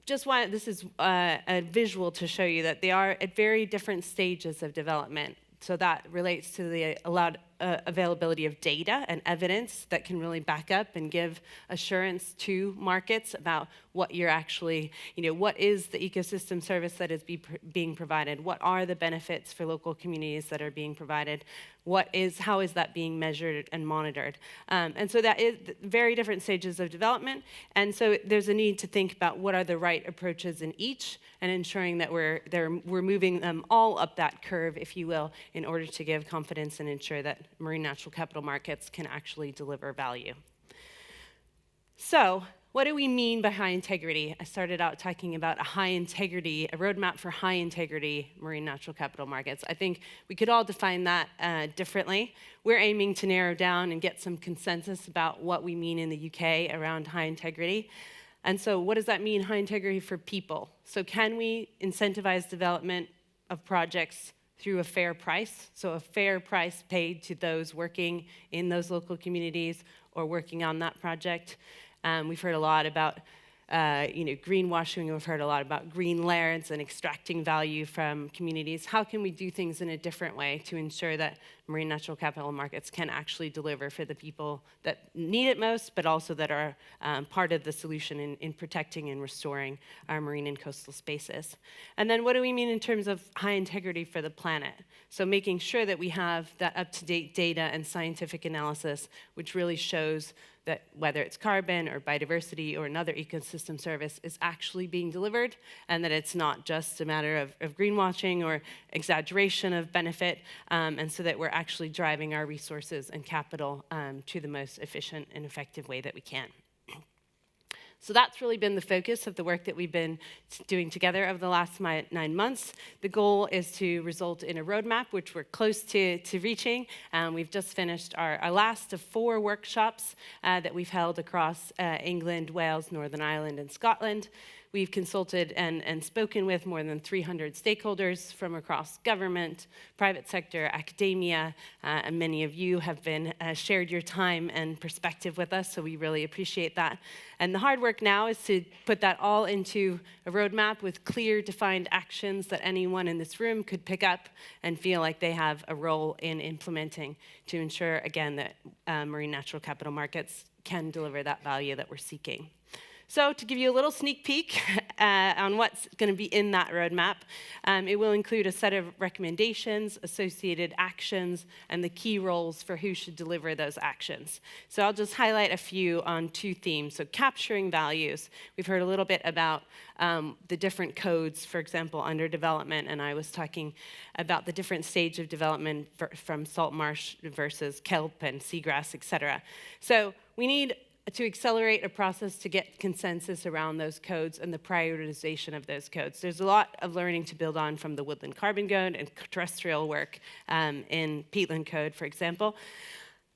Speaker 5: this is a visual to show you that they are at very different stages of development. So that relates to the allowed availability of data and evidence that can really back up and give assurance to markets about what you're actually, what is the ecosystem service that is being provided? What are the benefits for local communities that are being provided? How is that being measured and monitored? And so that is very different stages of development. And so there's a need to think about what are the right approaches in each and ensuring that we're moving them all up that curve, if you will, in order to give confidence and ensure that marine natural capital markets can actually deliver value. So, what do we mean by high integrity? I started out talking about a roadmap for high integrity marine natural capital markets. I think we could all define that differently. We're aiming to narrow down and get some consensus about what we mean in the UK around high integrity. And so what does that mean, high integrity for people? So can we incentivize development of projects through a fair price? So a fair price paid to those working in those local communities or working on that project. We've heard a lot about greenwashing. We've heard a lot about green lands and extracting value from communities. How can we do things in a different way to ensure that marine natural capital markets can actually deliver for the people that need it most, but also that are part of the solution in protecting and restoring our marine and coastal spaces? And then what do we mean in terms of high integrity for the planet? So making sure that we have that up-to-date data and scientific analysis, which really shows that whether it's carbon or biodiversity or another ecosystem service is actually being delivered, and that it's not just a matter of greenwashing or exaggeration of benefit, and so that we're actually driving our resources and capital to the most efficient and effective way that we can. So that's really been the focus of the work that we've been doing together over the last 9 months. The goal is to result in a roadmap, which we're close to reaching. We've just finished our last of 4 workshops that we've held across England, Wales, Northern Ireland, and Scotland. We've consulted and spoken with more than 300 stakeholders from across government, private sector, academia, and many of you have been shared your time and perspective with us, so we really appreciate that. And the hard work now is to put that all into a roadmap with clear, defined actions that anyone in this room could pick up and feel like they have a role in implementing to ensure, again, that marine natural capital markets can deliver that value that we're seeking. So to give you a little sneak peek on what's going to be in that roadmap, it will include a set of recommendations, associated actions, and the key roles for who should deliver those actions. So I'll just highlight a few on 2 themes. So capturing values. We've heard a little bit about the different codes, for example, under development, and I was talking about the different stage of development from salt marsh versus kelp and seagrass, et cetera. So we need to accelerate a process to get consensus around those codes and the prioritization of those codes. There's a lot of learning to build on from the Woodland Carbon Code and terrestrial work in peatland code, for example.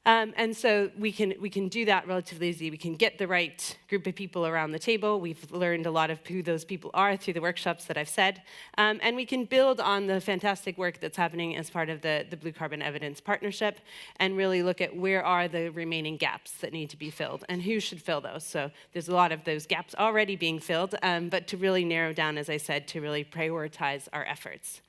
Speaker 5: And so we can do that relatively easy. We can get the right group of people around the table. We've learned a lot of who those people are through the workshops that I've said. And we can build on the fantastic work that's happening as part of the Blue Carbon Evidence Partnership and really look at where are the remaining gaps that need to be filled and who should fill those. So there's a lot of those gaps already being filled, but to really narrow down, as I said, to really prioritize our efforts.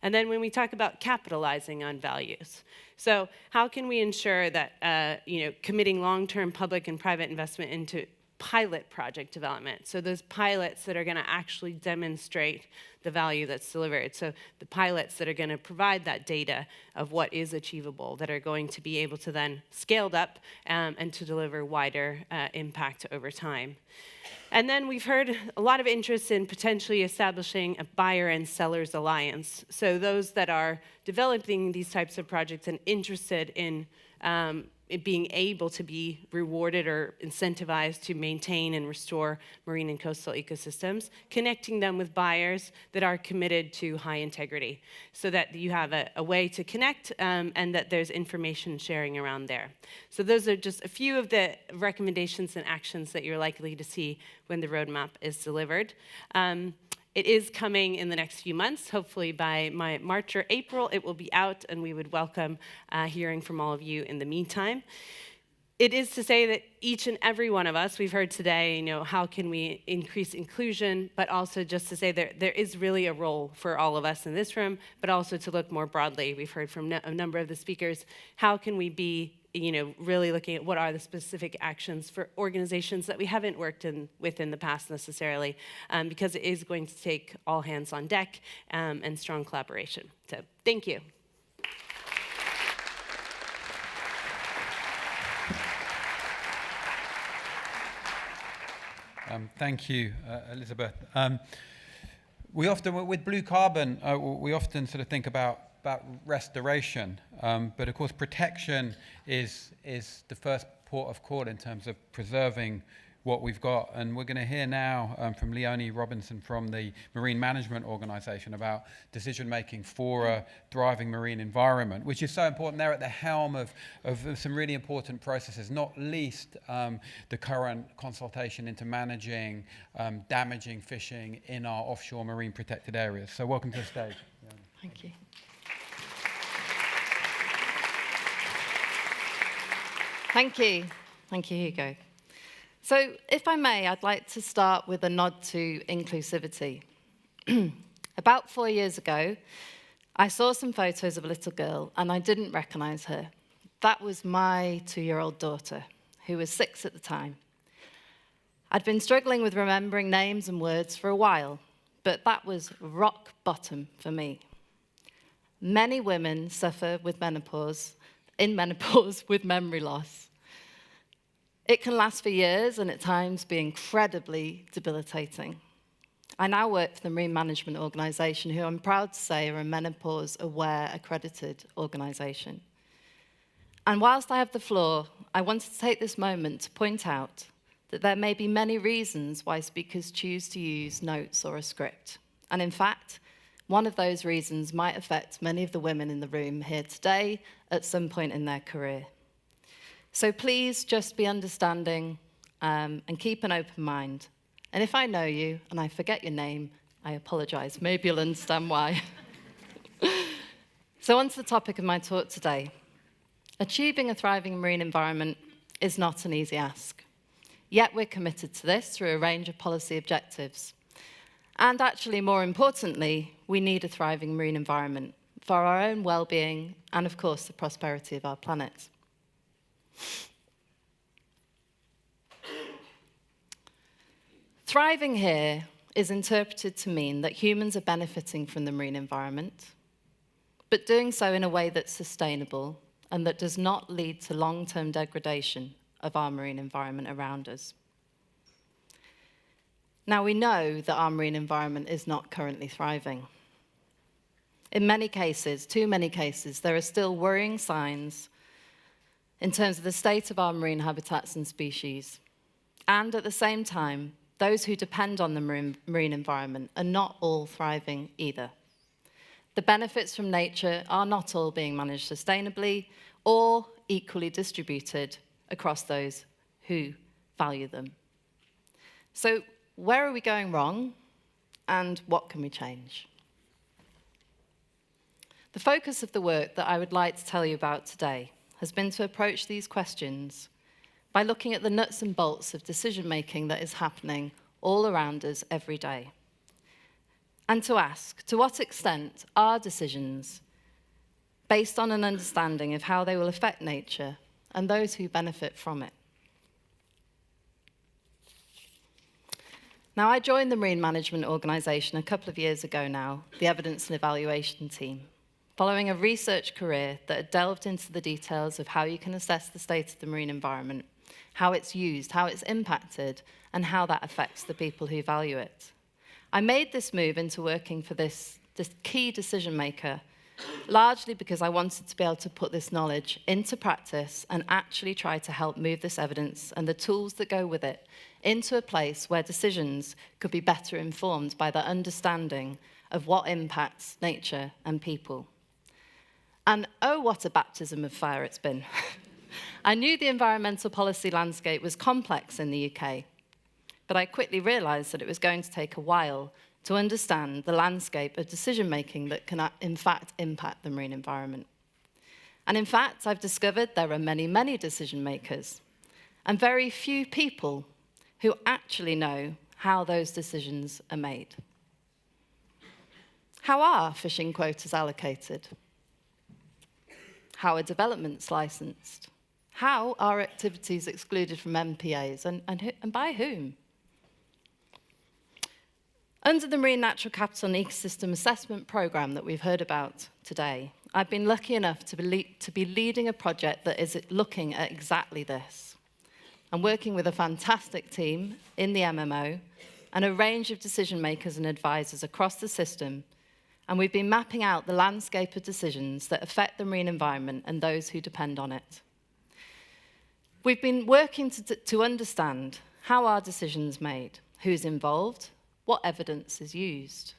Speaker 5: And then when we talk about capitalizing on values, so how can we ensure that committing long-term public and private investment into pilot project development, so those pilots that are going to actually demonstrate the value that's delivered, so the pilots that are going to provide that data of what is achievable, that are going to be able to then scaled up and to deliver wider impact over time. And then we've heard a lot of interest in potentially establishing a buyer and sellers alliance. So those that are developing these types of projects and interested in being able to be rewarded or incentivized to maintain and restore marine and coastal ecosystems, connecting them with buyers that are committed to high integrity, so that you have a way to connect and that there's information sharing around there. So those are just a few of the recommendations and actions that you're likely to see when the roadmap is delivered. It is coming in the next few months. Hopefully by March or April, it will be out, and we would welcome hearing from all of you in the meantime. It is to say that each and every one of us, we've heard today, how can we increase inclusion, but also just to say there is really a role for all of us in this room, but also to look more broadly. We've heard from a number of the speakers, how can we be really looking at what are the specific actions for organizations that we haven't worked with in the past necessarily, because it is going to take all hands on deck and strong collaboration. So thank you.
Speaker 1: Thank you, Elizabeth. We often, with blue carbon, we often sort of think about restoration, but of course protection is the first port of call in terms of preserving what we've got. And we're going to hear now from Leonie Robinson from the Marine Management Organization about decision-making for a thriving marine environment, which is so important. They're at the helm of some really important processes, not least the current consultation into managing damaging fishing in our offshore marine protected areas. So welcome to the stage.
Speaker 6: Thank you. Thank you. Thank you, Hugo. So, if I may, I'd like to start with a nod to inclusivity. About 4 years ago, I saw some photos of a little girl, and I didn't recognize her. That was my 2-year-old daughter, who was 6 at the time. I'd been struggling with remembering names and words for a while, but that was rock bottom for me. Many women suffer with menopause with memory loss. It can last for years and at times be incredibly debilitating. I now work for the Marine Management Organization, who I'm proud to say are a menopause-aware accredited organization. And whilst I have the floor, I wanted to take this moment to point out that there may be many reasons why speakers choose to use notes or a script. And in fact, one of those reasons might affect many of the women in the room here today at some point in their career. So please just be understanding and keep an open mind. And if I know you and I forget your name, I apologize. Maybe you'll understand why. So on to the topic of my talk today. Achieving a thriving marine environment is not an easy ask. Yet we're committed to this through a range of policy objectives. And actually, more importantly, we need a thriving marine environment for our own well-being and, of course, the prosperity of our planet. Thriving here is interpreted to mean that humans are benefiting from the marine environment, but doing so in a way that's sustainable and that does not lead to long-term degradation of our marine environment around us. Now, we know that our marine environment is not currently thriving. In many cases, too many cases, there are still worrying signs in terms of the state of our marine habitats and species. And at the same time, those who depend on the marine environment are not all thriving either. The benefits from nature are not all being managed sustainably or equally distributed across those who value them. So where are we going wrong, and what can we change? The focus of the work that I would like to tell you about today has been to approach these questions by looking at the nuts and bolts of decision-making that is happening all around us every day. And to ask, to what extent are decisions based on an understanding of how they will affect nature and those who benefit from it? Now, I joined the Marine Management Organization a couple of years ago now, the Evidence and Evaluation team, following a research career that had delved into the details of how you can assess the state of the marine environment, how it's used, how it's impacted, and how that affects the people who value it. I made this move into working for this key decision maker largely because I wanted to be able to put this knowledge into practice and actually try to help move this evidence and the tools that go with it into a place where decisions could be better informed by the understanding of what impacts nature and people. And oh, what a baptism of fire it's been. I knew the environmental policy landscape was complex in the UK, but I quickly realised that it was going to take a while to understand the landscape of decision-making that can, in fact, impact the marine environment. And in fact, I've discovered there are many, many decision-makers, and very few people who actually know how those decisions are made. How are fishing quotas allocated? How are developments licensed? How are activities excluded from MPAs, and by whom? Under the Marine Natural Capital and Ecosystem Assessment Programme that we've heard about today, I've been lucky enough to be leading a project that is looking at exactly this. I'm working with a fantastic team in the MMO and a range of decision makers and advisors across the system, and we've been mapping out the landscape of decisions that affect the marine environment and those who depend on it. We've been working to understand how are decisions made, who's involved, what evidence is used.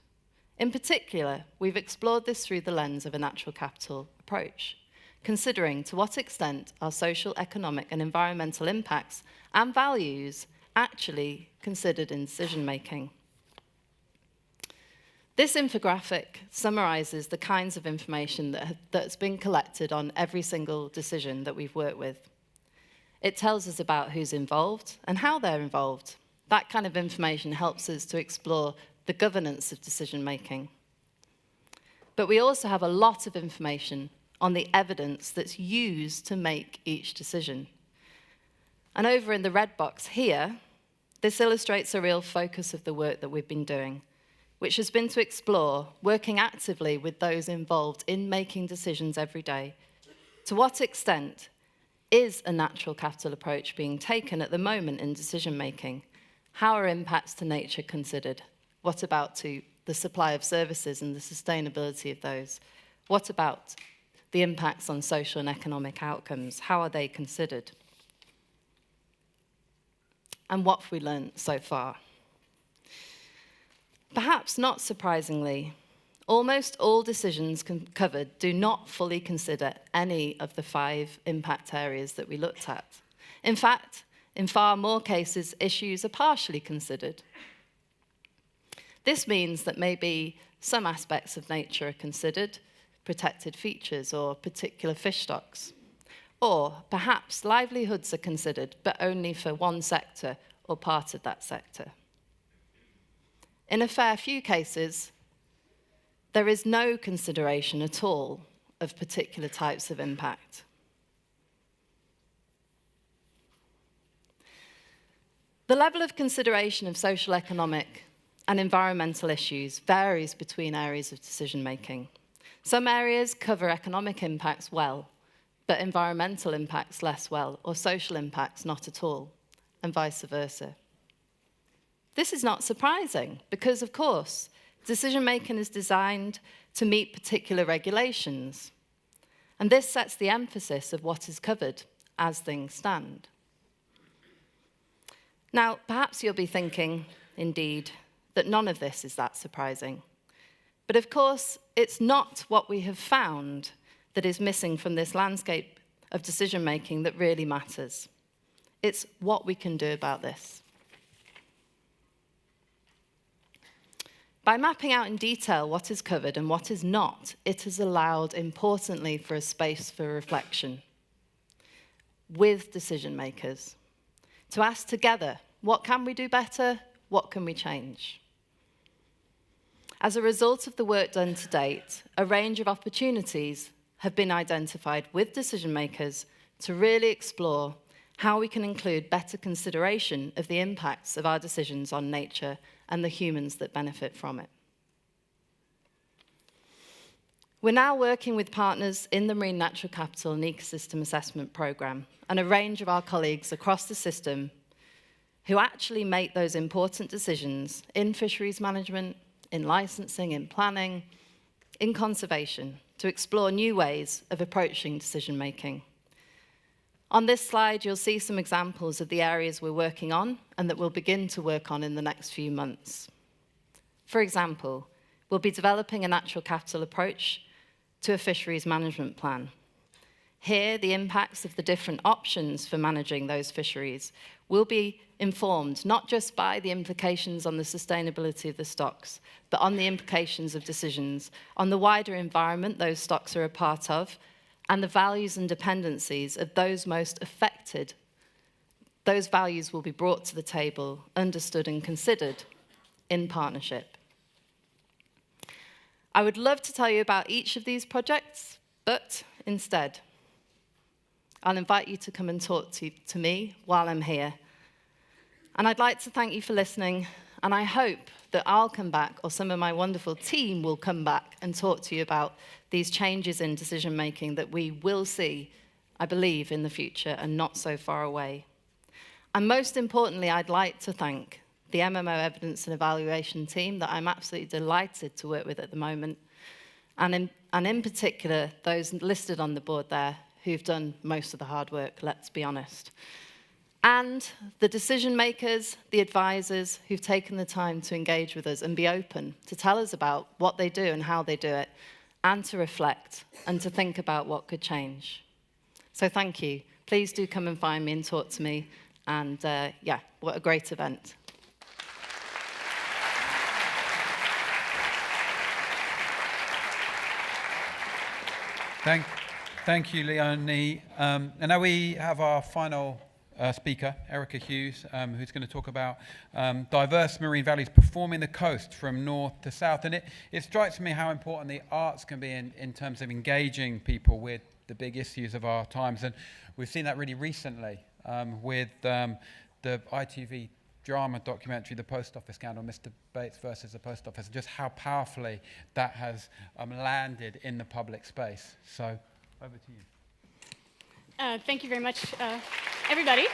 Speaker 6: In particular, we've explored this through the lens of a natural capital approach, considering to what extent are social, economic, and environmental impacts and values actually considered in decision-making. This infographic summarises the kinds of information that's been collected on every single decision that we've worked with. It tells us about who's involved and how they're involved. That kind of information helps us to explore the governance of decision-making. But we also have a lot of information on the evidence that's used to make each decision. And over in the red box here, this illustrates a real focus of the work that we've been doing, which has been to explore, working actively with those involved in making decisions every day, to what extent is a natural capital approach being taken at the moment in decision-making? How are impacts to nature considered? What about to the supply of services and the sustainability of those? What about the impacts on social and economic outcomes? How are they considered? And what have we learned so far? Perhaps not surprisingly, almost all decisions covered do not fully consider any of the 5 impact areas that we looked at. In fact, in far more cases, issues are partially considered. This means that maybe some aspects of nature are considered, protected features or particular fish stocks. Or perhaps livelihoods are considered, but only for one sector or part of that sector. In a fair few cases, there is no consideration at all of particular types of impact. The level of consideration of social, economic, and environmental issues varies between areas of decision-making. Some areas cover economic impacts well, but environmental impacts less well, or social impacts not at all, and vice versa. This is not surprising, because, of course, decision-making is designed to meet particular regulations, and this sets the emphasis of what is covered as things stand. Now, perhaps you'll be thinking, indeed, that none of this is that surprising. But of course, it's not what we have found that is missing from this landscape of decision-making that really matters. It's what we can do about this. By mapping out in detail what is covered and what is not, it has allowed, importantly, for a space for reflection with decision-makers, to ask together, what can we do better? What can we change? As a result of the work done to date, a range of opportunities have been identified with decision makers to really explore how we can include better consideration of the impacts of our decisions on nature and the humans that benefit from it. We're now working with partners in the Marine Natural Capital and Ecosystem Assessment Programme and a range of our colleagues across the system who actually make those important decisions in fisheries management, in licensing, in planning, in conservation to explore new ways of approaching decision-making. On this slide, you'll see some examples of the areas we're working on and that we'll begin to work on in the next few months. For example, we'll be developing a natural capital approach to a fisheries management plan. Here, the impacts of the different options for managing those fisheries will be informed not just by the implications on the sustainability of the stocks, but on the implications of decisions on the wider environment those stocks are a part of, and the values and dependencies of those most affected. Those values will be brought to the table, understood and considered in partnership. I would love to tell you about each of these projects, but instead, I'll invite you to come and talk to me while I'm here. And I'd like to thank you for listening, and I hope that I'll come back, or some of my wonderful team will come back and talk to you about these changes in decision-making that we will see, I believe, in the future and not so far away. And most importantly, I'd like to thank the MMO Evidence and Evaluation team that I'm absolutely delighted to work with at the moment, and in particular, those listed on the board there who've done most of the hard work, let's be honest. And the decision makers, the advisors who've taken the time to engage with us and be open to tell us about what they do and how they do it, and to reflect and to think about what could change. So thank you. Please do come and find me and talk to me. And yeah, what a great event.
Speaker 1: Thank you, Leonie. And now we have our final speaker, Erica Hughes, who's going to talk about diverse marine values performing the coast from north to south. And it strikes me how important the arts can be in terms of engaging people with the big issues of our times. And we've seen that really recently with the ITV drama documentary, The Post Office Scandal, Mr. Bates versus the Post Office, and just how powerfully that has landed in the public space. So over to you.
Speaker 7: Thank you very much, everybody.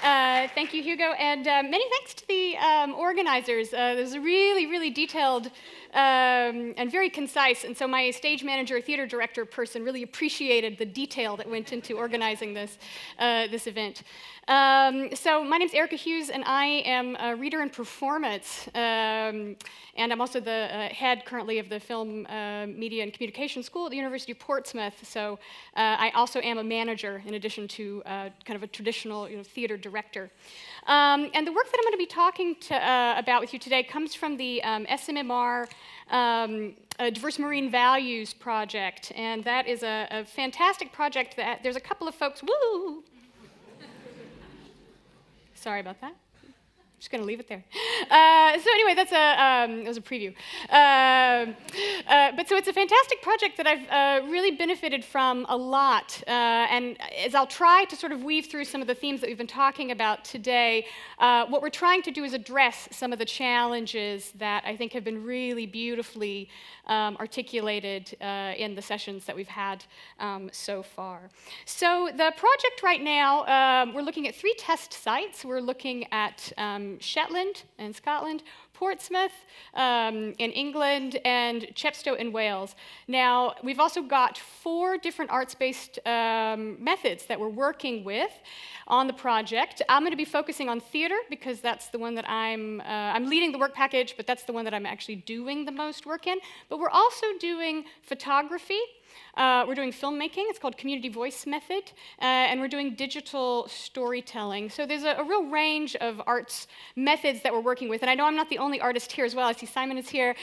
Speaker 7: Thank you, Hugo, and many thanks to the organizers. There's a really, really detailed and very concise, and so my stage manager, theater director person really appreciated the detail that went into organizing this event. So my name's Erica Hughes, and I am a reader in performance, and I'm also the head currently of the Film, Media, and Communication School at the University of Portsmouth. So I also am a manager in addition to kind of a traditional theater director. And the work that I'm going to be talking about with you today comes from the SMMR Diverse Marine Values Project, and that is a fantastic project that there's a couple of folks, woo! Sorry about that. I'm just going to leave it there. So anyway, that was a preview. But so it's a fantastic project that I've really benefited from a lot. And as I'll try to sort of weave through some of the themes that we've been talking about today, what we're trying to do is address some of the challenges that I think have been really beautifully articulated in the sessions that we've had so far. So the project right now, we're looking at 3 test sites. We're looking at Shetland in Scotland, Portsmouth in England, and Chepstow in Wales. Now, we've also got 4 different arts-based methods that we're working with on the project. I'm going to be focusing on theater because that's the one that I'm leading the work package, but that's the one that I'm actually doing the most work in. But we're also doing photography. We're doing filmmaking, it's called Community Voice Method, and we're doing digital storytelling. So there's a real range of arts methods that we're working with, and I know I'm not the only artist here as well. I see Simon is here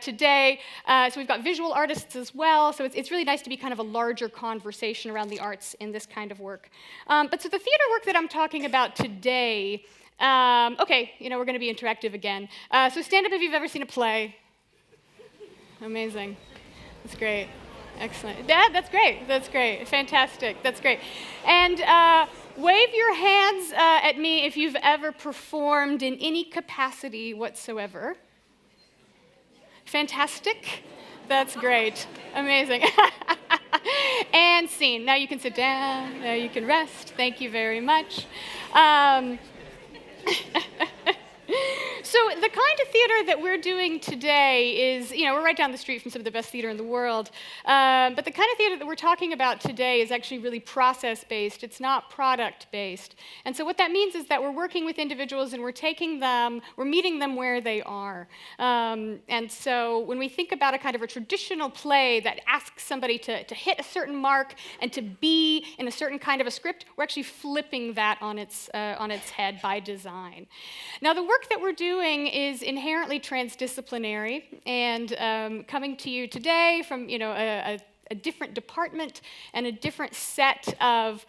Speaker 7: today, so we've got visual artists as well, so it's really nice to be kind of a larger conversation around the arts in this kind of work. But so the theater work that I'm talking about today, okay, we're going to be interactive again. So stand up if you've ever seen a play. Amazing. That's great. Excellent. That's great. That's great. Fantastic. That's great. And wave your hands at me if you've ever performed in any capacity whatsoever. Fantastic. That's great. Amazing. And scene. Now you can sit down. Now you can rest. Thank you very much. So the kind of theater that we're doing today is, we're right down the street from some of the best theater in the world, but the kind of theater that we're talking about today is actually really process-based. It's not product-based. And so what that means is that we're working with individuals and we're meeting them where they are. And so when we think about a kind of a traditional play that asks somebody to hit a certain mark and to be in a certain kind of a script, we're actually flipping that on its head by design. Now, the work that we're doing is inherently transdisciplinary, and coming to you today from a different department and a different set of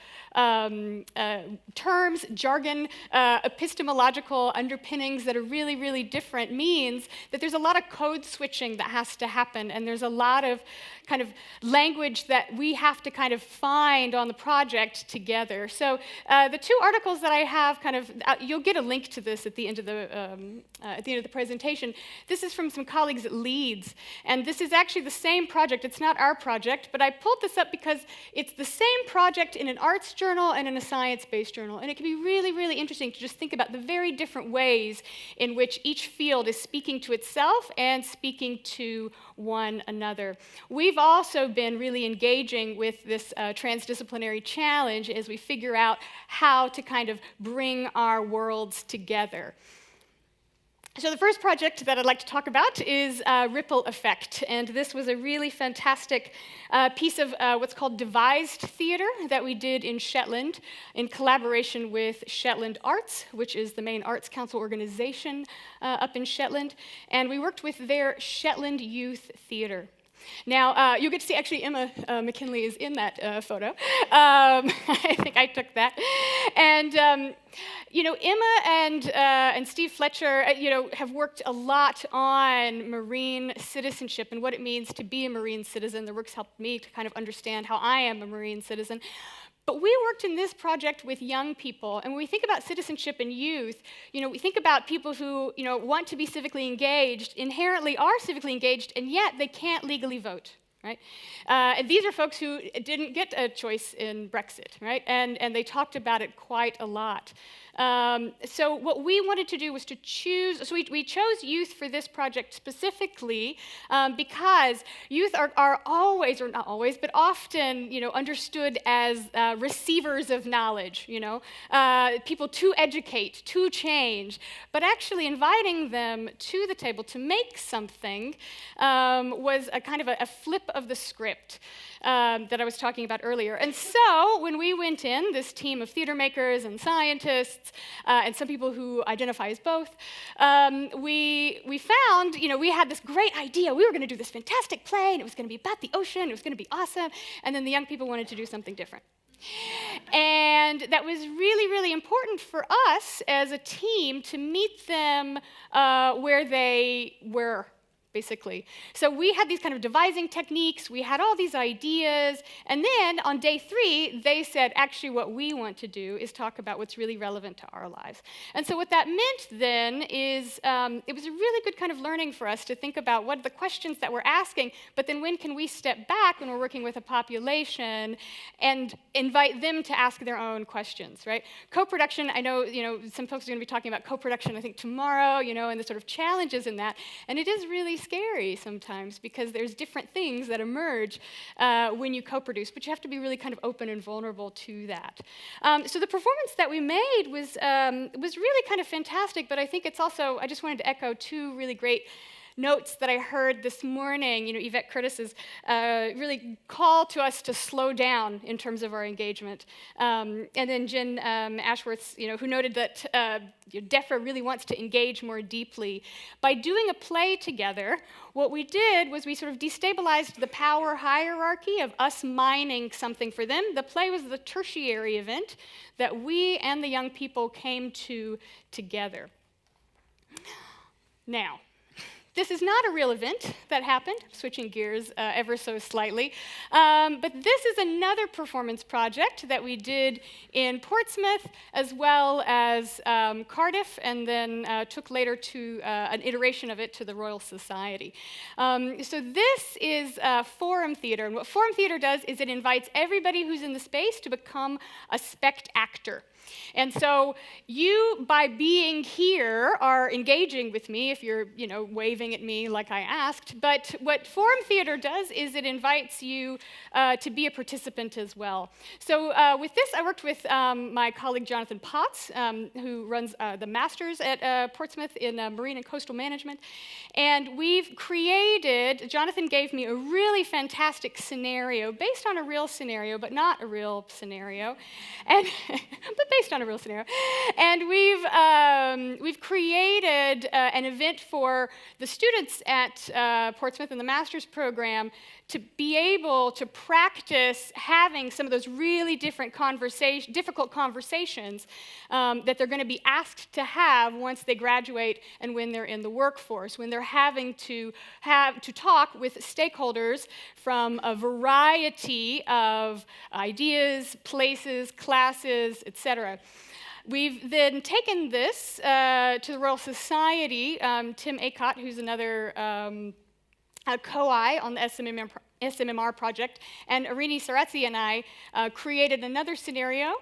Speaker 7: terms, jargon, epistemological underpinnings that are really, really different means that there's a lot of code switching that has to happen, and there's a lot of kind of language that we have to kind of find on the project together. So the two articles that I have you'll get a link to this at the end of the presentation. This is from some colleagues at Leeds, and this is actually the same project. It's not our project, but I pulled this up because it's the same project in an arts journal and in a science-based journal, and it can be really, really interesting to just think about the very different ways in which each field is speaking to itself and speaking to one another. We've also been really engaging with this transdisciplinary challenge as we figure out how to kind of bring our worlds together. So the first project that I'd like to talk about is Ripple Effect, and this was a really fantastic piece of what's called devised theater that we did in Shetland in collaboration with Shetland Arts, which is the main arts council organization up in Shetland, and we worked with their Shetland Youth Theatre. Now, you get to see, actually, Emma McKinley is in that photo. I think I took that. And, Emma and Steve Fletcher, have worked a lot on marine citizenship and what it means to be a marine citizen. Their work's helped me to kind of understand how I am a marine citizen. But we worked in this project with young people, and when we think about citizenship and youth, we think about people who, want to be civically engaged, inherently are civically engaged, and yet they can't legally vote, right? And these are folks who didn't get a choice in Brexit, right? And they talked about it quite a lot. So what we wanted to do was to choose, so we chose youth for this project specifically because youth are always, or not always, but often, understood as receivers of knowledge, people to educate, to change, but actually inviting them to the table to make something was a kind of a flip of the script that I was talking about earlier. And so when we went in, this team of theater makers and scientists, and some people who identify as both, we found, we had this great idea. We were going to do this fantastic play, and it was going to be about the ocean. It was going to be awesome. And then the young people wanted to do something different. And that was really, really important for us as a team to meet them where they were, basically. So we had these kind of devising techniques, we had all these ideas, and then on day 3, they said, actually what we want to do is talk about what's really relevant to our lives. And so what that meant then is, it was a really good kind of learning for us to think about what are the questions that we're asking, but then when can we step back when we're working with a population and invite them to ask their own questions, right? Co-production, I know, some folks are going to be talking about co-production, I think, tomorrow, and the sort of challenges in that, and it is really scary sometimes because there's different things that emerge when you co-produce, but you have to be really kind of open and vulnerable to that. So the performance that we made was really kind of fantastic, but I think it's also, I just wanted to echo 2 really great notes that I heard this morning. Yvette Curtis's really call to us to slow down in terms of our engagement. And then Jen Ashworth's, who noted that DEFRA really wants to engage more deeply. By doing a play together, what we did was we sort of destabilized the power hierarchy of us mining something for them. The play was the tertiary event that we and the young people came to together. Now, this is not a real event that happened, switching gears ever so slightly, but this is another performance project that we did in Portsmouth as well as Cardiff, and then took later to an iteration of it to the Royal Society. So this is Forum Theatre, and what Forum Theatre does is it invites everybody who's in the space to become a spect actor. And so you, by being here, are engaging with me if you're, waving at me like I asked. But what Forum Theater does is it invites you to be a participant as well. So with this, I worked with my colleague Jonathan Potts, who runs the Masters at Portsmouth in Marine and Coastal Management. And we've created, Jonathan gave me a really fantastic scenario, based on a real scenario, but not a real scenario, and but based on a real scenario. And we've created an event for the students at Portsmouth in the master's program to be able to practice having some of those really difficult conversations that they're going to be asked to have once they graduate and when they're in the workforce, when they're having to talk with stakeholders from a variety of ideas, places, classes, etc. We've then taken this to the Royal Society. Tim Acott, who's another co-I on the SMMR project, and Irini Saratzi and I created another scenario.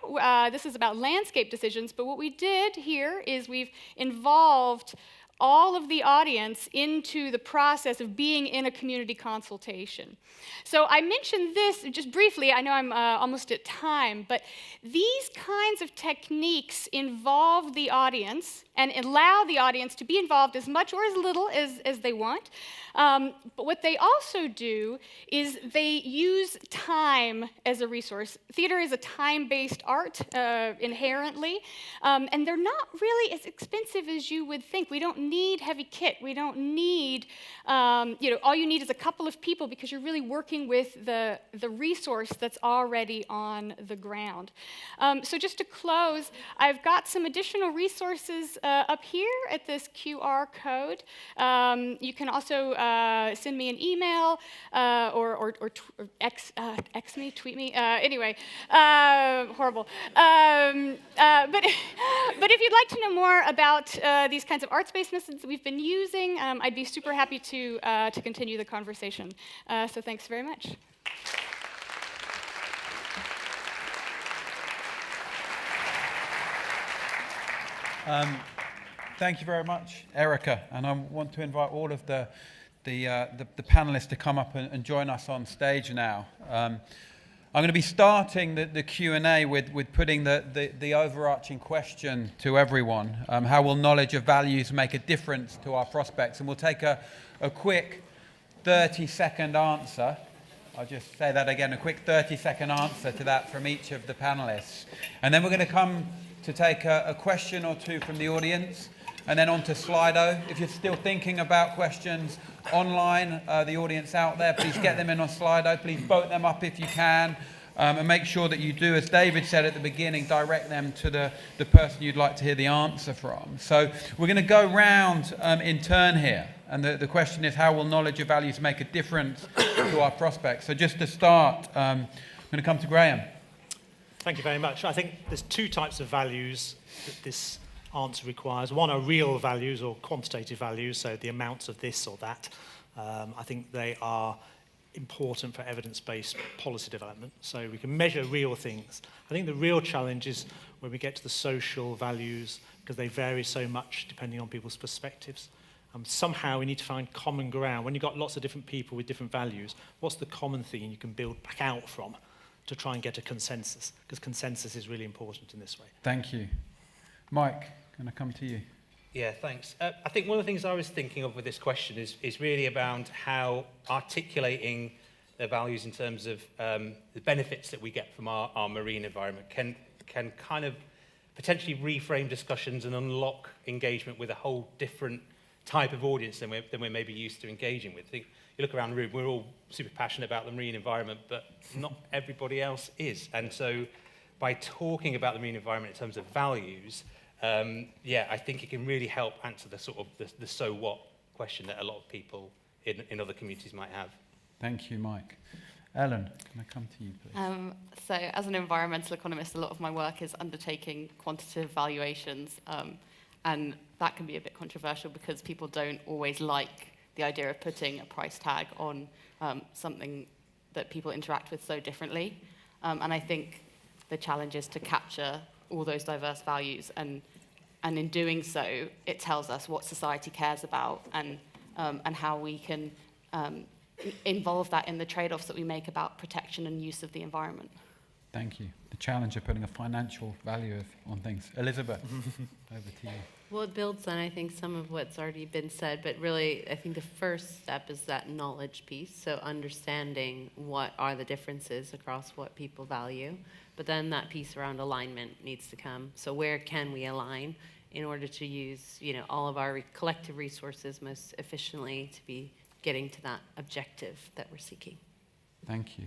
Speaker 7: This is about landscape decisions, but what we did here is we've involved all of the audience into the process of being in a community consultation. So I mentioned this just briefly. I know I'm almost at time, but these kinds of techniques involve the audience and allow the audience to be involved as much or as little as they want. But what they also do is they use time as a resource. Theater is a time-based art inherently, and they're not really as expensive as you would think. We don't need heavy kit. We don't need, all you need is a couple of people because you're really working with the resource that's already on the ground. So just to close, I've got some additional resources up here at this QR code. You can also send me an email or X me, tweet me. Anyway, horrible. But if you'd like to know more about these kinds of arts-based methods that we've been using, I'd be super happy to continue the conversation. So thanks very much.
Speaker 1: Thank you very much, Erica. And I want to invite all of the panelists to come up and join us on stage now. I'm going to be starting the Q&A with putting the overarching question to everyone. How will knowledge of values make a difference to our prospects? And we'll take a quick 30-second answer. I'll just say that again, a quick 30-second answer to that from each of the panelists. And then we're going to come to take a question or two from the audience, and then on to Slido. If you're still thinking about questions online, the audience out there, please get them in on Slido. Please vote them up if you can, and make sure that you do, as David said at the beginning, direct them to the person you'd like to hear the answer from. So we're going to go round in turn here, and the question is, how will knowledge of values make a difference to our prospects? So just to start, I'm going to come to Graham.
Speaker 2: Thank you very much. I think there's two types of values that this answer requires. One are real values or quantitative values, so the amounts of this or that. I think they are important for evidence-based policy development, so we can measure real things. I think the real challenge is when we get to the social values, because they vary so much depending on people's perspectives. Somehow we need to find common ground. When you've got lots of different people with different values, what's the common thing you can build back out from to try and get a consensus? Because consensus is really important in this way.
Speaker 1: Thank you. Mike, can I come to you?
Speaker 3: Yeah, thanks. I think one of the things I was thinking of with this question is really around how articulating the values in terms of the benefits that we get from our marine environment can kind of potentially reframe discussions and unlock engagement with a whole different type of audience than we're maybe used to engaging with. You look around the room, we're all super passionate about the marine environment, but not everybody else is. And so by talking about the marine environment in terms of values, I think it can really help answer the sort of the so what question that a lot of people in other communities might have.
Speaker 1: Thank you, Mike. Ellen, can I come to you, please?
Speaker 4: So as an environmental economist, a lot of my work is undertaking quantitative valuations, and that can be a bit controversial because people don't always like the idea of putting a price tag on something that people interact with so differently. And I think the challenge is to capture all those diverse values, and in doing so, it tells us what society cares about, and how we can involve that in the trade-offs that we make about protection and use of the environment.
Speaker 1: Thank you. The challenge of putting a financial value on things. Elizabeth, over to you.
Speaker 5: Well, it builds on, I think, some of what's already been said, but really, I think the first step is that knowledge piece, so understanding what are the differences across what people value, but then that piece around alignment needs to come. So where can we align in order to use, all of our collective resources most efficiently to be getting to that objective that we're seeking?
Speaker 1: Thank you.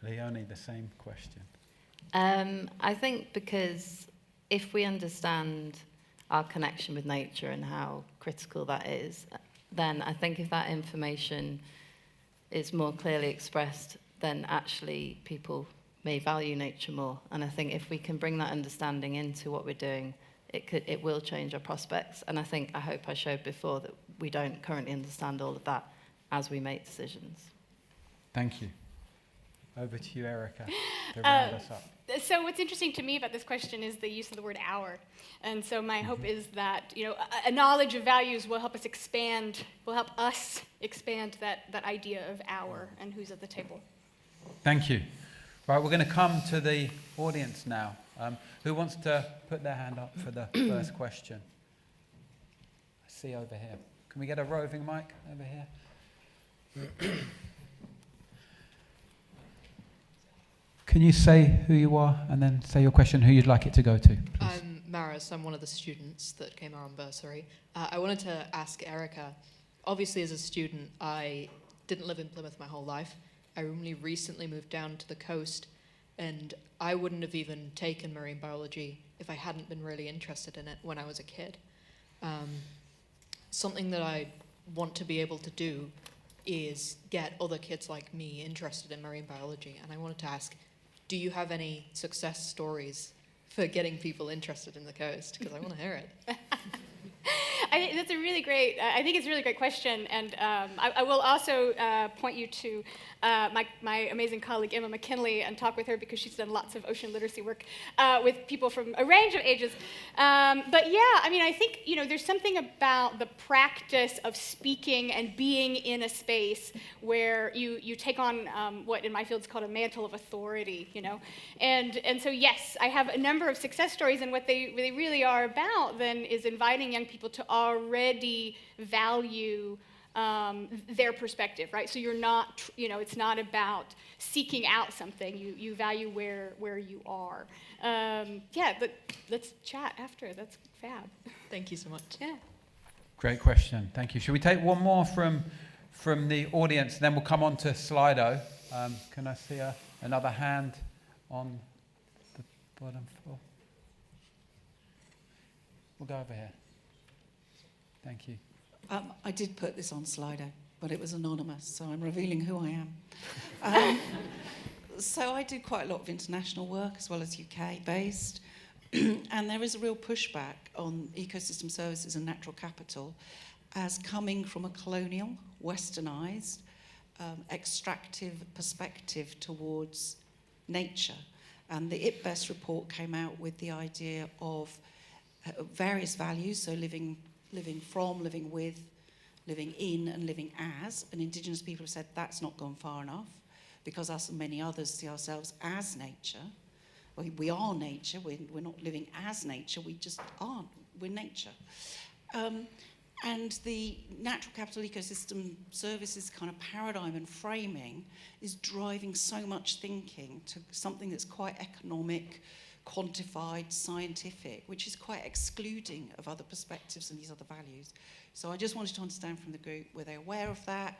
Speaker 1: Leonie, the same question.
Speaker 6: I think because if we understand our connection with nature and how critical that is, then I think if that information is more clearly expressed, then actually people may value nature more. And I think if we can bring that understanding into what we're doing, it will change our prospects. And I hope I showed before that we don't currently understand all of that as we make decisions.
Speaker 1: Thank you. Over to you, Erica, to round us up.
Speaker 7: So what's interesting to me about this question is the use of the word "our," and so my hope is that a knowledge of values will help us expand that idea of "our" and who's at the table.
Speaker 1: Thank you. Right, we're going to come to the audience now. Who wants to put their hand up for the first question? I see over here. Can we get a roving mic over here? Can you say who you are and then say your question, who you'd like it to go to, please?
Speaker 8: I'm Maris. I'm one of the students that came out on bursary. I wanted to ask Erica, obviously as a student, I didn't live in Plymouth my whole life. I only recently moved down to the coast, and I wouldn't have even taken marine biology if I hadn't been really interested in it when I was a kid. Something that I want to be able to do is get other kids like me interested in marine biology, and I wanted to ask, do you have any success stories for getting people interested in the coast? Because I want to hear it.
Speaker 7: I think it's a really great question, and I will also point you to my amazing colleague Emma McKinley and talk with her because she's done lots of ocean literacy work with people from a range of ages. But yeah, I think there's something about the practice of speaking and being in a space where you take on what in my field is called a mantle of authority, and so yes, I have a number of success stories, and what they really are about then is inviting young people to already value their perspective, right? So you're not, it's not about seeking out something. You value where you are. But let's chat after. That's fab.
Speaker 8: Thank you so much.
Speaker 7: Yeah.
Speaker 1: Great question. Thank you. Should we take one more from the audience, and then we'll come on to Slido? Can I see another hand on the bottom floor? We'll go over here. Thank you.
Speaker 9: I did put this on Slido, but it was anonymous, so I'm revealing who I am. So I do quite a lot of international work as well as UK-based, and there is a real pushback on ecosystem services and natural capital as coming from a colonial, westernised, extractive perspective towards nature. And the IPBES report came out with the idea of various values, so living from, living with, living in, and living as. And Indigenous people have said that's not gone far enough because us and many others see ourselves as nature. We are nature. We're not living as nature. We just aren't. We're nature. And the natural capital ecosystem services kind of paradigm and framing is driving so much thinking to something that's quite economic, quantified, scientific, which is quite excluding of other perspectives and these other values. So I just wanted to understand from the group, were they aware of that?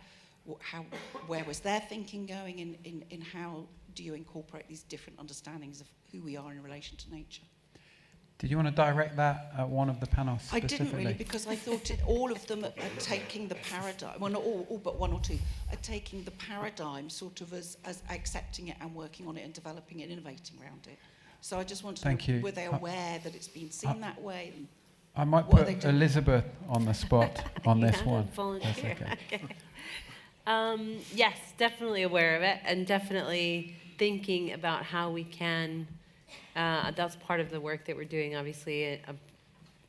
Speaker 9: Where was their thinking going in how do you incorporate these different understandings of who we are in relation to nature?
Speaker 1: Did you want to direct that at one of the panels
Speaker 9: I
Speaker 1: specifically?
Speaker 9: didn't really, because I thought all of them are taking the paradigm, well, not all but one or two, are taking the paradigm sort of as accepting it and working on it and developing it and innovating around it. So I just wanted to know, were they aware that it's been seen that way?
Speaker 1: I might put Elizabeth on the spot on this one.
Speaker 5: Volunteer. Okay. Yes, definitely aware of it, and definitely thinking about how we can That's part of the work that we're doing, obviously,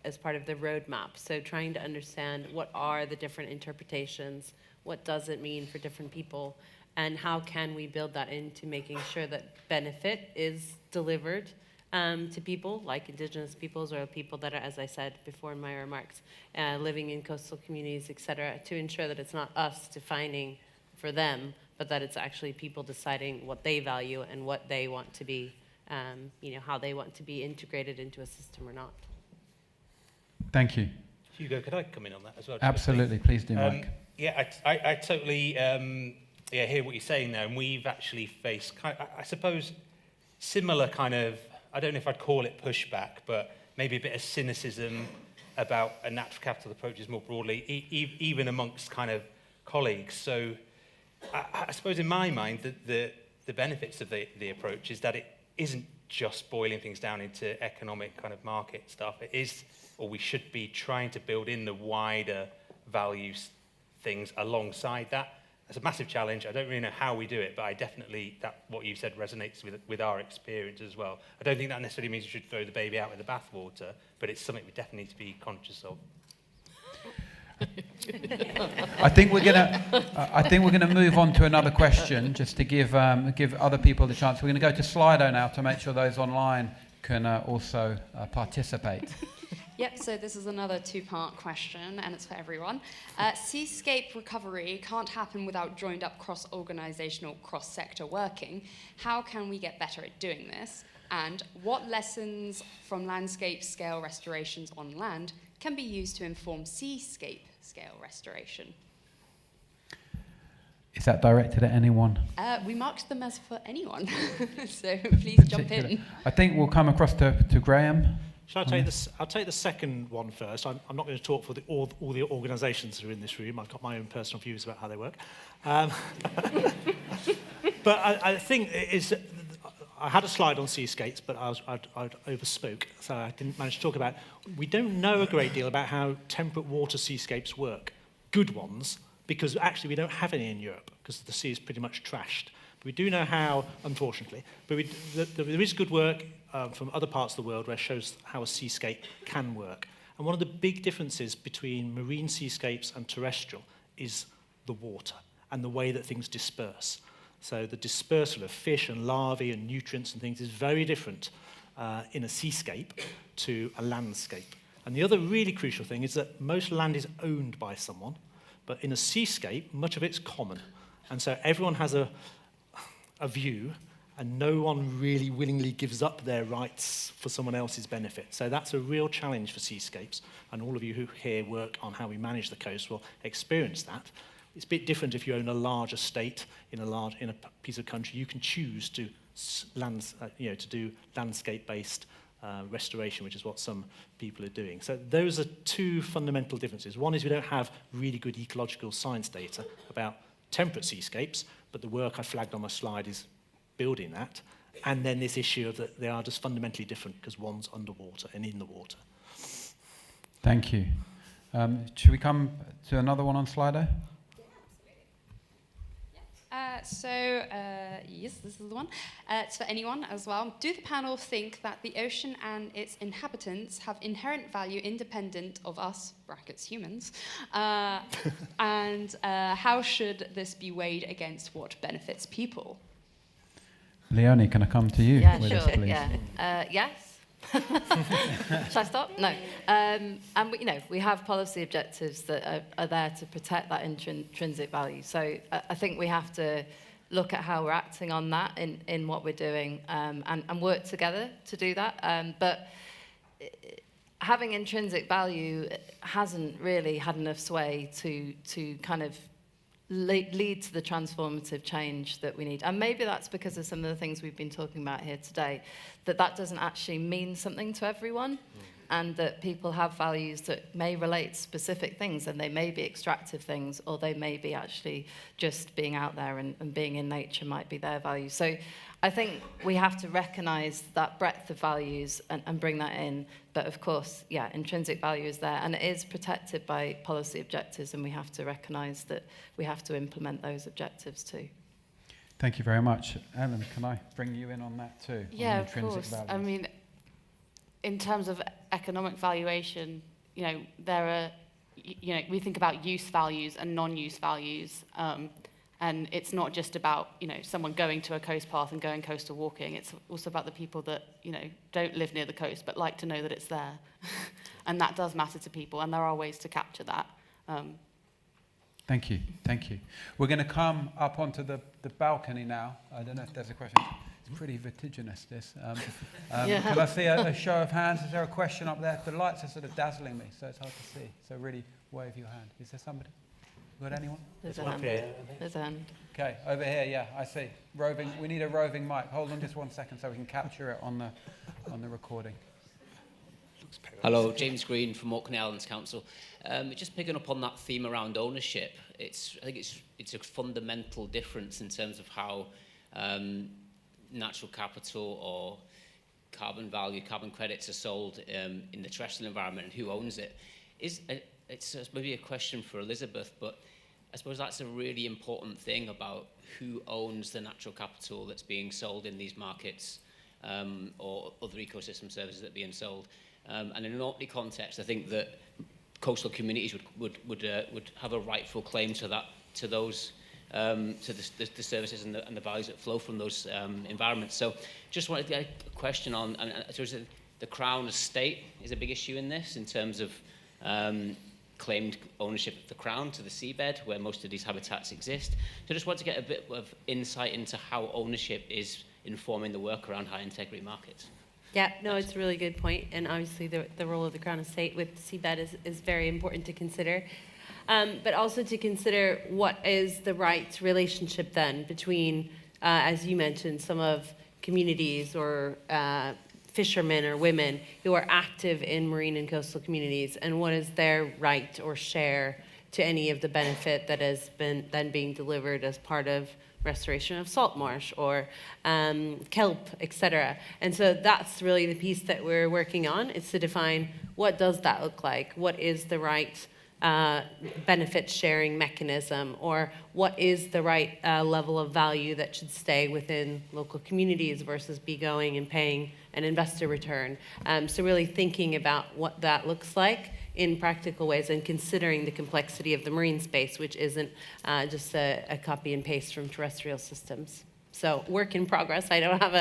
Speaker 5: as part of the roadmap. So trying to understand what are the different interpretations, what does it mean for different people, and how can we build that into making sure that benefit is delivered to people like Indigenous peoples or people that are, as I said before in my remarks, living in coastal communities, et cetera, to ensure that it's not us defining for them, but that it's actually people deciding what they value and what they want to be, how they want to be integrated into a system or not.
Speaker 1: Thank you.
Speaker 3: Hugo, could I come in on that as well?
Speaker 1: Absolutely, please do, Mike.
Speaker 3: Yeah, I totally hear what you're saying there, and we've actually faced, I suppose, similar kind of, I don't know if I'd call it pushback, but maybe a bit of cynicism about a natural capital approaches more broadly, even amongst kind of colleagues. So I suppose in my mind, the benefits of the approach is that it isn't just boiling things down into economic kind of market stuff. It is, or we should be trying to build in the wider values things alongside that. It's a massive challenge. I don't really know how we do it, but I definitely, that what you said resonates with our experience as well. I don't think that necessarily means you should throw the baby out with the bathwater, but it's something we definitely need to be conscious of.
Speaker 1: I think we're gonna move on to another question, just to give other people the chance. We're going to go to Slido now to make sure those online can also participate.
Speaker 10: Yep, so this is another two-part question, and it's for everyone. Seascape recovery can't happen without joined-up cross-organisational, cross-sector working. How can we get better at doing this? And what lessons from landscape scale restorations on land can be used to inform seascape scale restoration?
Speaker 1: Is that directed at anyone?
Speaker 10: We marked them as for anyone, so please jump in.
Speaker 1: I think we'll come across to Graham.
Speaker 2: Shall I take this? I'll take the second one first. I'm not going to talk for all the organisations that are in this room. I've got my own personal views about how they work. But I think it is. I had a slide on seascapes, but I'd overspoke, so I didn't manage to talk about. We don't know a great deal about how temperate water seascapes work. Good ones, because actually we don't have any in Europe, because the sea is pretty much trashed. We do know how, unfortunately, but there is good work from other parts of the world where it shows how a seascape can work. And one of the big differences between marine seascapes and terrestrial is the water and the way that things disperse. So the dispersal of fish and larvae and nutrients and things is very different in a seascape to a landscape. And the other really crucial thing is that most land is owned by someone, but in a seascape, much of it's common. And so everyone has a view, and no one really willingly gives up their rights for someone else's benefit. So that's a real challenge for seascapes, and all of you who here work on how we manage the coast will experience that. It's a bit different if you own a large estate in a piece of country. You can choose to do landscape-based restoration, which is what some people are doing. So those are two fundamental differences. One is we don't have really good ecological science data about temperate seascapes, but the work I flagged on my slide is building that. And then this issue of that they are just fundamentally different because one's underwater and in the water.
Speaker 1: Thank you. Should we come to another one on Slido?
Speaker 10: Yes, this is the one. It's for anyone as well. Do the panel think that the ocean and its inhabitants have inherent value independent of us, brackets humans? And how should this be weighed against what benefits people?
Speaker 1: Leonie, can I come to you?
Speaker 6: Yeah,
Speaker 1: with
Speaker 6: sure.
Speaker 1: this, please?
Speaker 6: Yeah. Yes. Shall I stop? No. And we have policy objectives that are there to protect that intrinsic value. So I think we have to look at how we're acting on that in what we're doing and work together to do that. But having intrinsic value hasn't really had enough sway to kind of lead to the transformative change that we need. And maybe that's because of some of the things we've been talking about here today, that doesn't actually mean something to everyone, and that people have values that may relate to specific things, and they may be extractive things, or they may be actually just being out there and being in nature might be their value. So I think we have to recognise that breadth of values and bring that in. But of course, yeah, intrinsic value is there, and it is protected by policy objectives, and we have to recognise that we have to implement those objectives too.
Speaker 1: Thank you very much. Ellen, can I bring you in on that too?
Speaker 4: Yeah,
Speaker 1: on
Speaker 4: of
Speaker 1: intrinsic
Speaker 4: course.
Speaker 1: values?
Speaker 4: I mean, in terms of economic valuation, there are, we think about use values and non-use values, and it's not just about, someone going to a coast path and going coastal walking. It's also about the people that, don't live near the coast but like to know that it's there. And that does matter to people, and there are ways to capture that.
Speaker 1: Thank you. We're going to come up onto the balcony now. I don't know if there's a question. It's pretty vertiginous, this.
Speaker 4: Yeah.
Speaker 1: Can I see a show of hands? Is there a question up there? The lights are sort of dazzling me, so it's hard to see. So really wave your hand. Is there somebody? Got anyone?
Speaker 6: There's a hand. There's a hand.
Speaker 1: Okay, over here, yeah, I see. Roving. We need a roving mic. Hold on just 1 second so we can capture it on the recording.
Speaker 11: Hello, James Green from Orkney Islands Council. Just picking up on that theme around ownership, I think it's a fundamental difference in terms of how natural capital or carbon value, carbon credits are sold in the terrestrial environment and who owns it. It's maybe a question for Elizabeth, but I suppose that's a really important thing about who owns the natural capital that's being sold in these markets or other ecosystem services that are being sold. And in an Orkney context, I think that coastal communities would have a rightful claim to that, to those, to the services and the values that flow from those environments. So, just wanted to get a question on, and I suppose the Crown estate is a big issue in this, in terms of claimed ownership of the Crown to the seabed, where most of these habitats exist. So, just want to get a bit of insight into how ownership is informing the work around high integrity markets.
Speaker 5: Yeah, no, it's a really good point, and obviously the role of the Crown Estate with seabed is very important to consider, but also to consider what is the right relationship then between, as you mentioned, some of communities or fishermen or women who are active in marine and coastal communities, and what is their right or share to any of the benefit that has been then being delivered as part of restoration of salt marsh or kelp, etc. And so that's really the piece that we're working on, is to define what does that look like, what is the right benefit sharing mechanism, or what is the right level of value that should stay within local communities versus be going and paying an investor return. So really thinking about what that looks like in practical ways and considering the complexity of the marine space, which isn't just a copy and paste from terrestrial systems. So work in progress. I don't have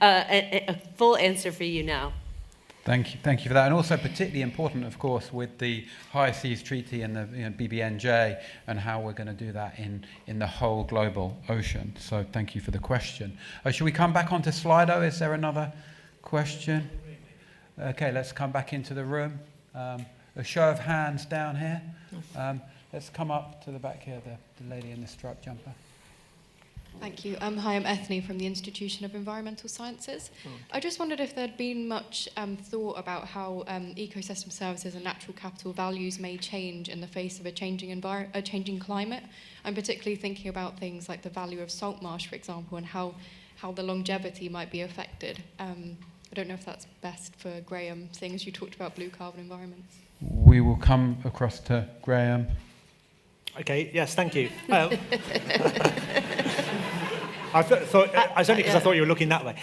Speaker 5: a full answer for you now.
Speaker 1: Thank you for that, and also particularly important, of course, with the High Seas Treaty and the BBNJ, and how we're going to do that in the whole global ocean. So thank you for the question. Should we come back onto Slido? Is there another question? Okay, let's come back into the room. A show of hands down here. Let's come up to the back here, the lady in the striped jumper.
Speaker 12: Thank you. Hi, I'm Ethne from the Institution of Environmental Sciences. I just wondered if there'd been much thought about how ecosystem services and natural capital values may change in the face of a changing climate. I'm particularly thinking about things like the value of salt marsh, for example, and how the longevity might be affected. I don't know if that's best for Graham, seeing as you talked about blue carbon environments.
Speaker 1: We will come across to Graham.
Speaker 2: Okay, yes, thank you. I thought it's only because I thought you were looking that way.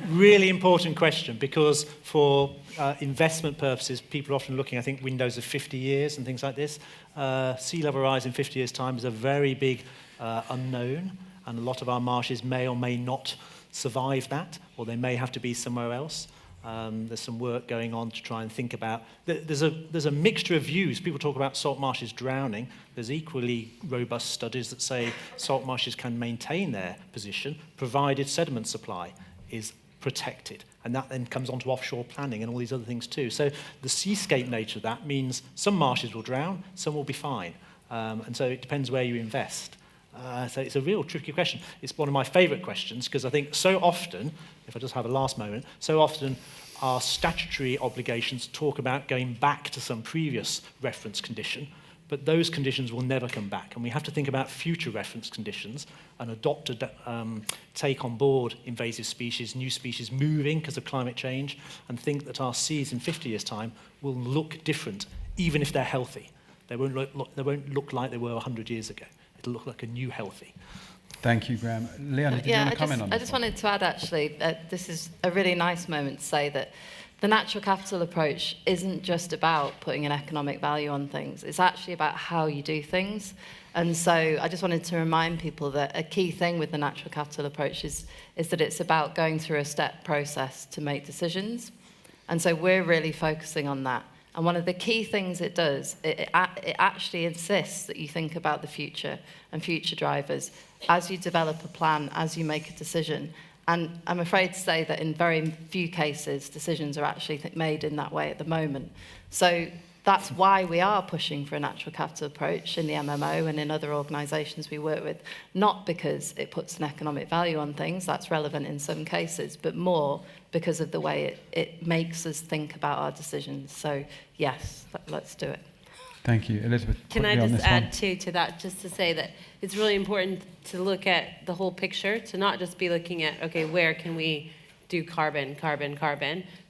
Speaker 2: Really important question, because for investment purposes, people are often looking, I think, windows of 50 years and things like this. Sea level rise in 50 years' time is a very big unknown, and a lot of our marshes may or may not survive that, or they may have to be somewhere else. There's some work going on to try and think about. There's a mixture of views. People talk about salt marshes drowning. There's equally robust studies that say salt marshes can maintain their position provided sediment supply is protected. And that then comes on to offshore planning and all these other things too. So the seascape nature of that means some marshes will drown, some will be fine. And so it depends where you invest. So it's a real tricky question. It's one of my favourite questions, because I think so often, if I just have a last moment, so often our statutory obligations talk about going back to some previous reference condition, but those conditions will never come back. And we have to think about future reference conditions and adopt, take on board invasive species, new species moving because of climate change, and think that our seas in 50 years' time will look different, even if they're healthy. They won't look like they were 100 years ago. It'll look like a new healthy.
Speaker 1: Thank you, Graham. Leona, did you want to come in on this?
Speaker 6: I just wanted to add, actually, this is a really nice moment to say that the natural capital approach isn't just about putting an economic value on things. It's actually about how you do things. And so I just wanted to remind people that a key thing with the natural capital approach is that it's about going through a step process to make decisions. And so we're really focusing on that. And one of the key things it does, it actually insists that you think about the future and future drivers as you develop a plan, as you make a decision. And I'm afraid to say that in very few cases, decisions are actually made in that way at the moment. So that's why we are pushing for a natural capital approach in the MMO and in other organisations we work with, not because it puts an economic value on things, that's relevant in some cases, but more because of the way it makes us think about our decisions. So yes, let's do it.
Speaker 1: Thank you. Elizabeth,
Speaker 5: can I just add to that, just to say that it's really important to look at the whole picture, to not just be looking at, okay, where can we do carbon,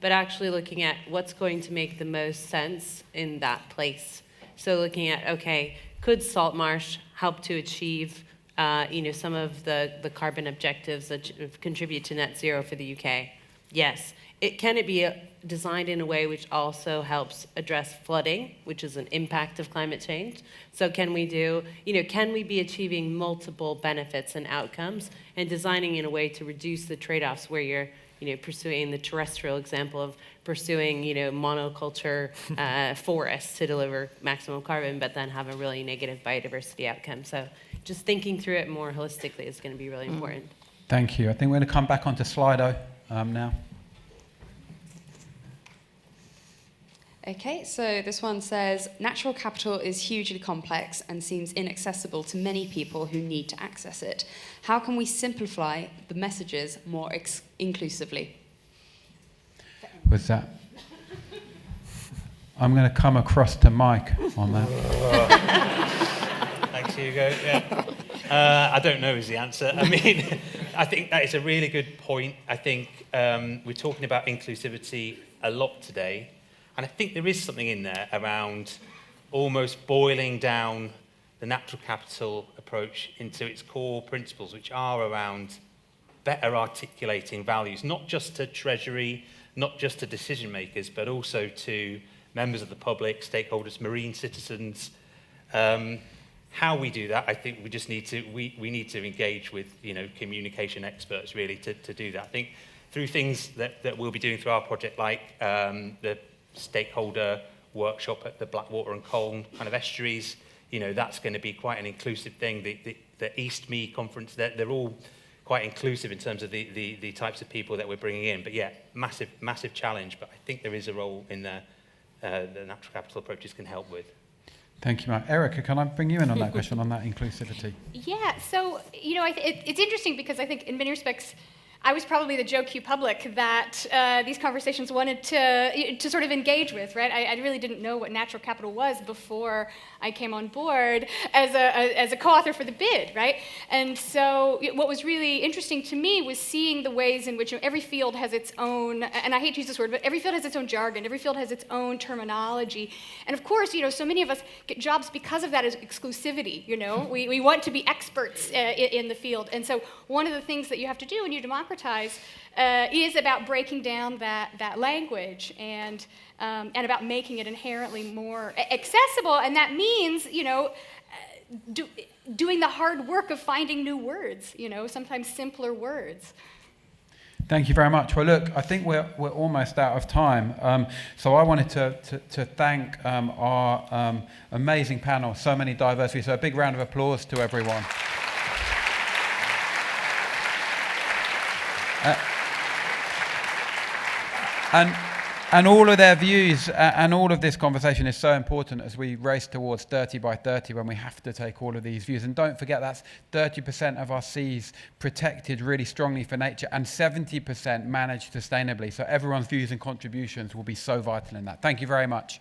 Speaker 5: but actually looking at what's going to make the most sense in that place. So looking at, okay, could salt marsh help to achieve some of the carbon objectives that contribute to net zero for the UK? Yes. Can it be designed in a way which also helps address flooding, which is an impact of climate change? So can we be achieving multiple benefits and outcomes and designing in a way to reduce the trade-offs where you're pursuing the terrestrial example of pursuing, monoculture forests to deliver maximum carbon, but then have a really negative biodiversity outcome. So just thinking through it more holistically is going to be really important.
Speaker 1: Thank you. I think we're going to come back onto Slido now.
Speaker 10: Okay, so this one says, natural capital is hugely complex and seems inaccessible to many people who need to access it. How can we simplify the messages more inclusively?
Speaker 1: Was that? I'm going to come across to Mike on that.
Speaker 2: Thanks, Hugo. Yeah. I don't know is the answer. I mean, I think that is a really good point. I think we're talking about inclusivity a lot today. And I think there is something in there around almost boiling down the natural capital approach into its core principles, which are around better articulating values, not just to Treasury, not just to decision makers, but also to members of the public, stakeholders, marine citizens. How we do that, I think we just need to, we need to engage with, communication experts really to do that. I think through things that we'll be doing through our project, like the stakeholder workshop at the Blackwater and Colne kind of estuaries, that's going to be quite an inclusive thing. The East Me conference, they're all quite inclusive in terms of the types of people that we're bringing in. But yeah, massive challenge. But I think there is a role in there the natural capital approaches can help with.
Speaker 1: Thank you, Mark. Erica, can I bring you in on that question, on that inclusivity?
Speaker 7: Yeah, so, it's interesting because I think in many respects, I was probably the Joe Q public that these conversations wanted to sort of engage with, right? I really didn't know what natural capital was before I came on board as a co-author for the bid, right? And so what was really interesting to me was seeing the ways in which every field has its own, and I hate to use this word, but every field has its own jargon, every field has its own terminology. And of course, so many of us get jobs because of that as exclusivity, We want to be experts in the field. And so one of the things that you have to do when you democratize is about breaking down that language and about making it inherently more accessible. And that means, doing the hard work of finding new words, sometimes simpler words.
Speaker 1: Thank you very much. Well, look, I think we're almost out of time. So I wanted to thank our amazing panel, so many diversity. So a big round of applause to everyone. And all of their views and all of this conversation is so important as we race towards 30 by 30 when we have to take all of these views. And don't forget, that's 30% of our seas protected really strongly for nature and 70% managed sustainably. So everyone's views and contributions will be so vital in that. Thank you very much.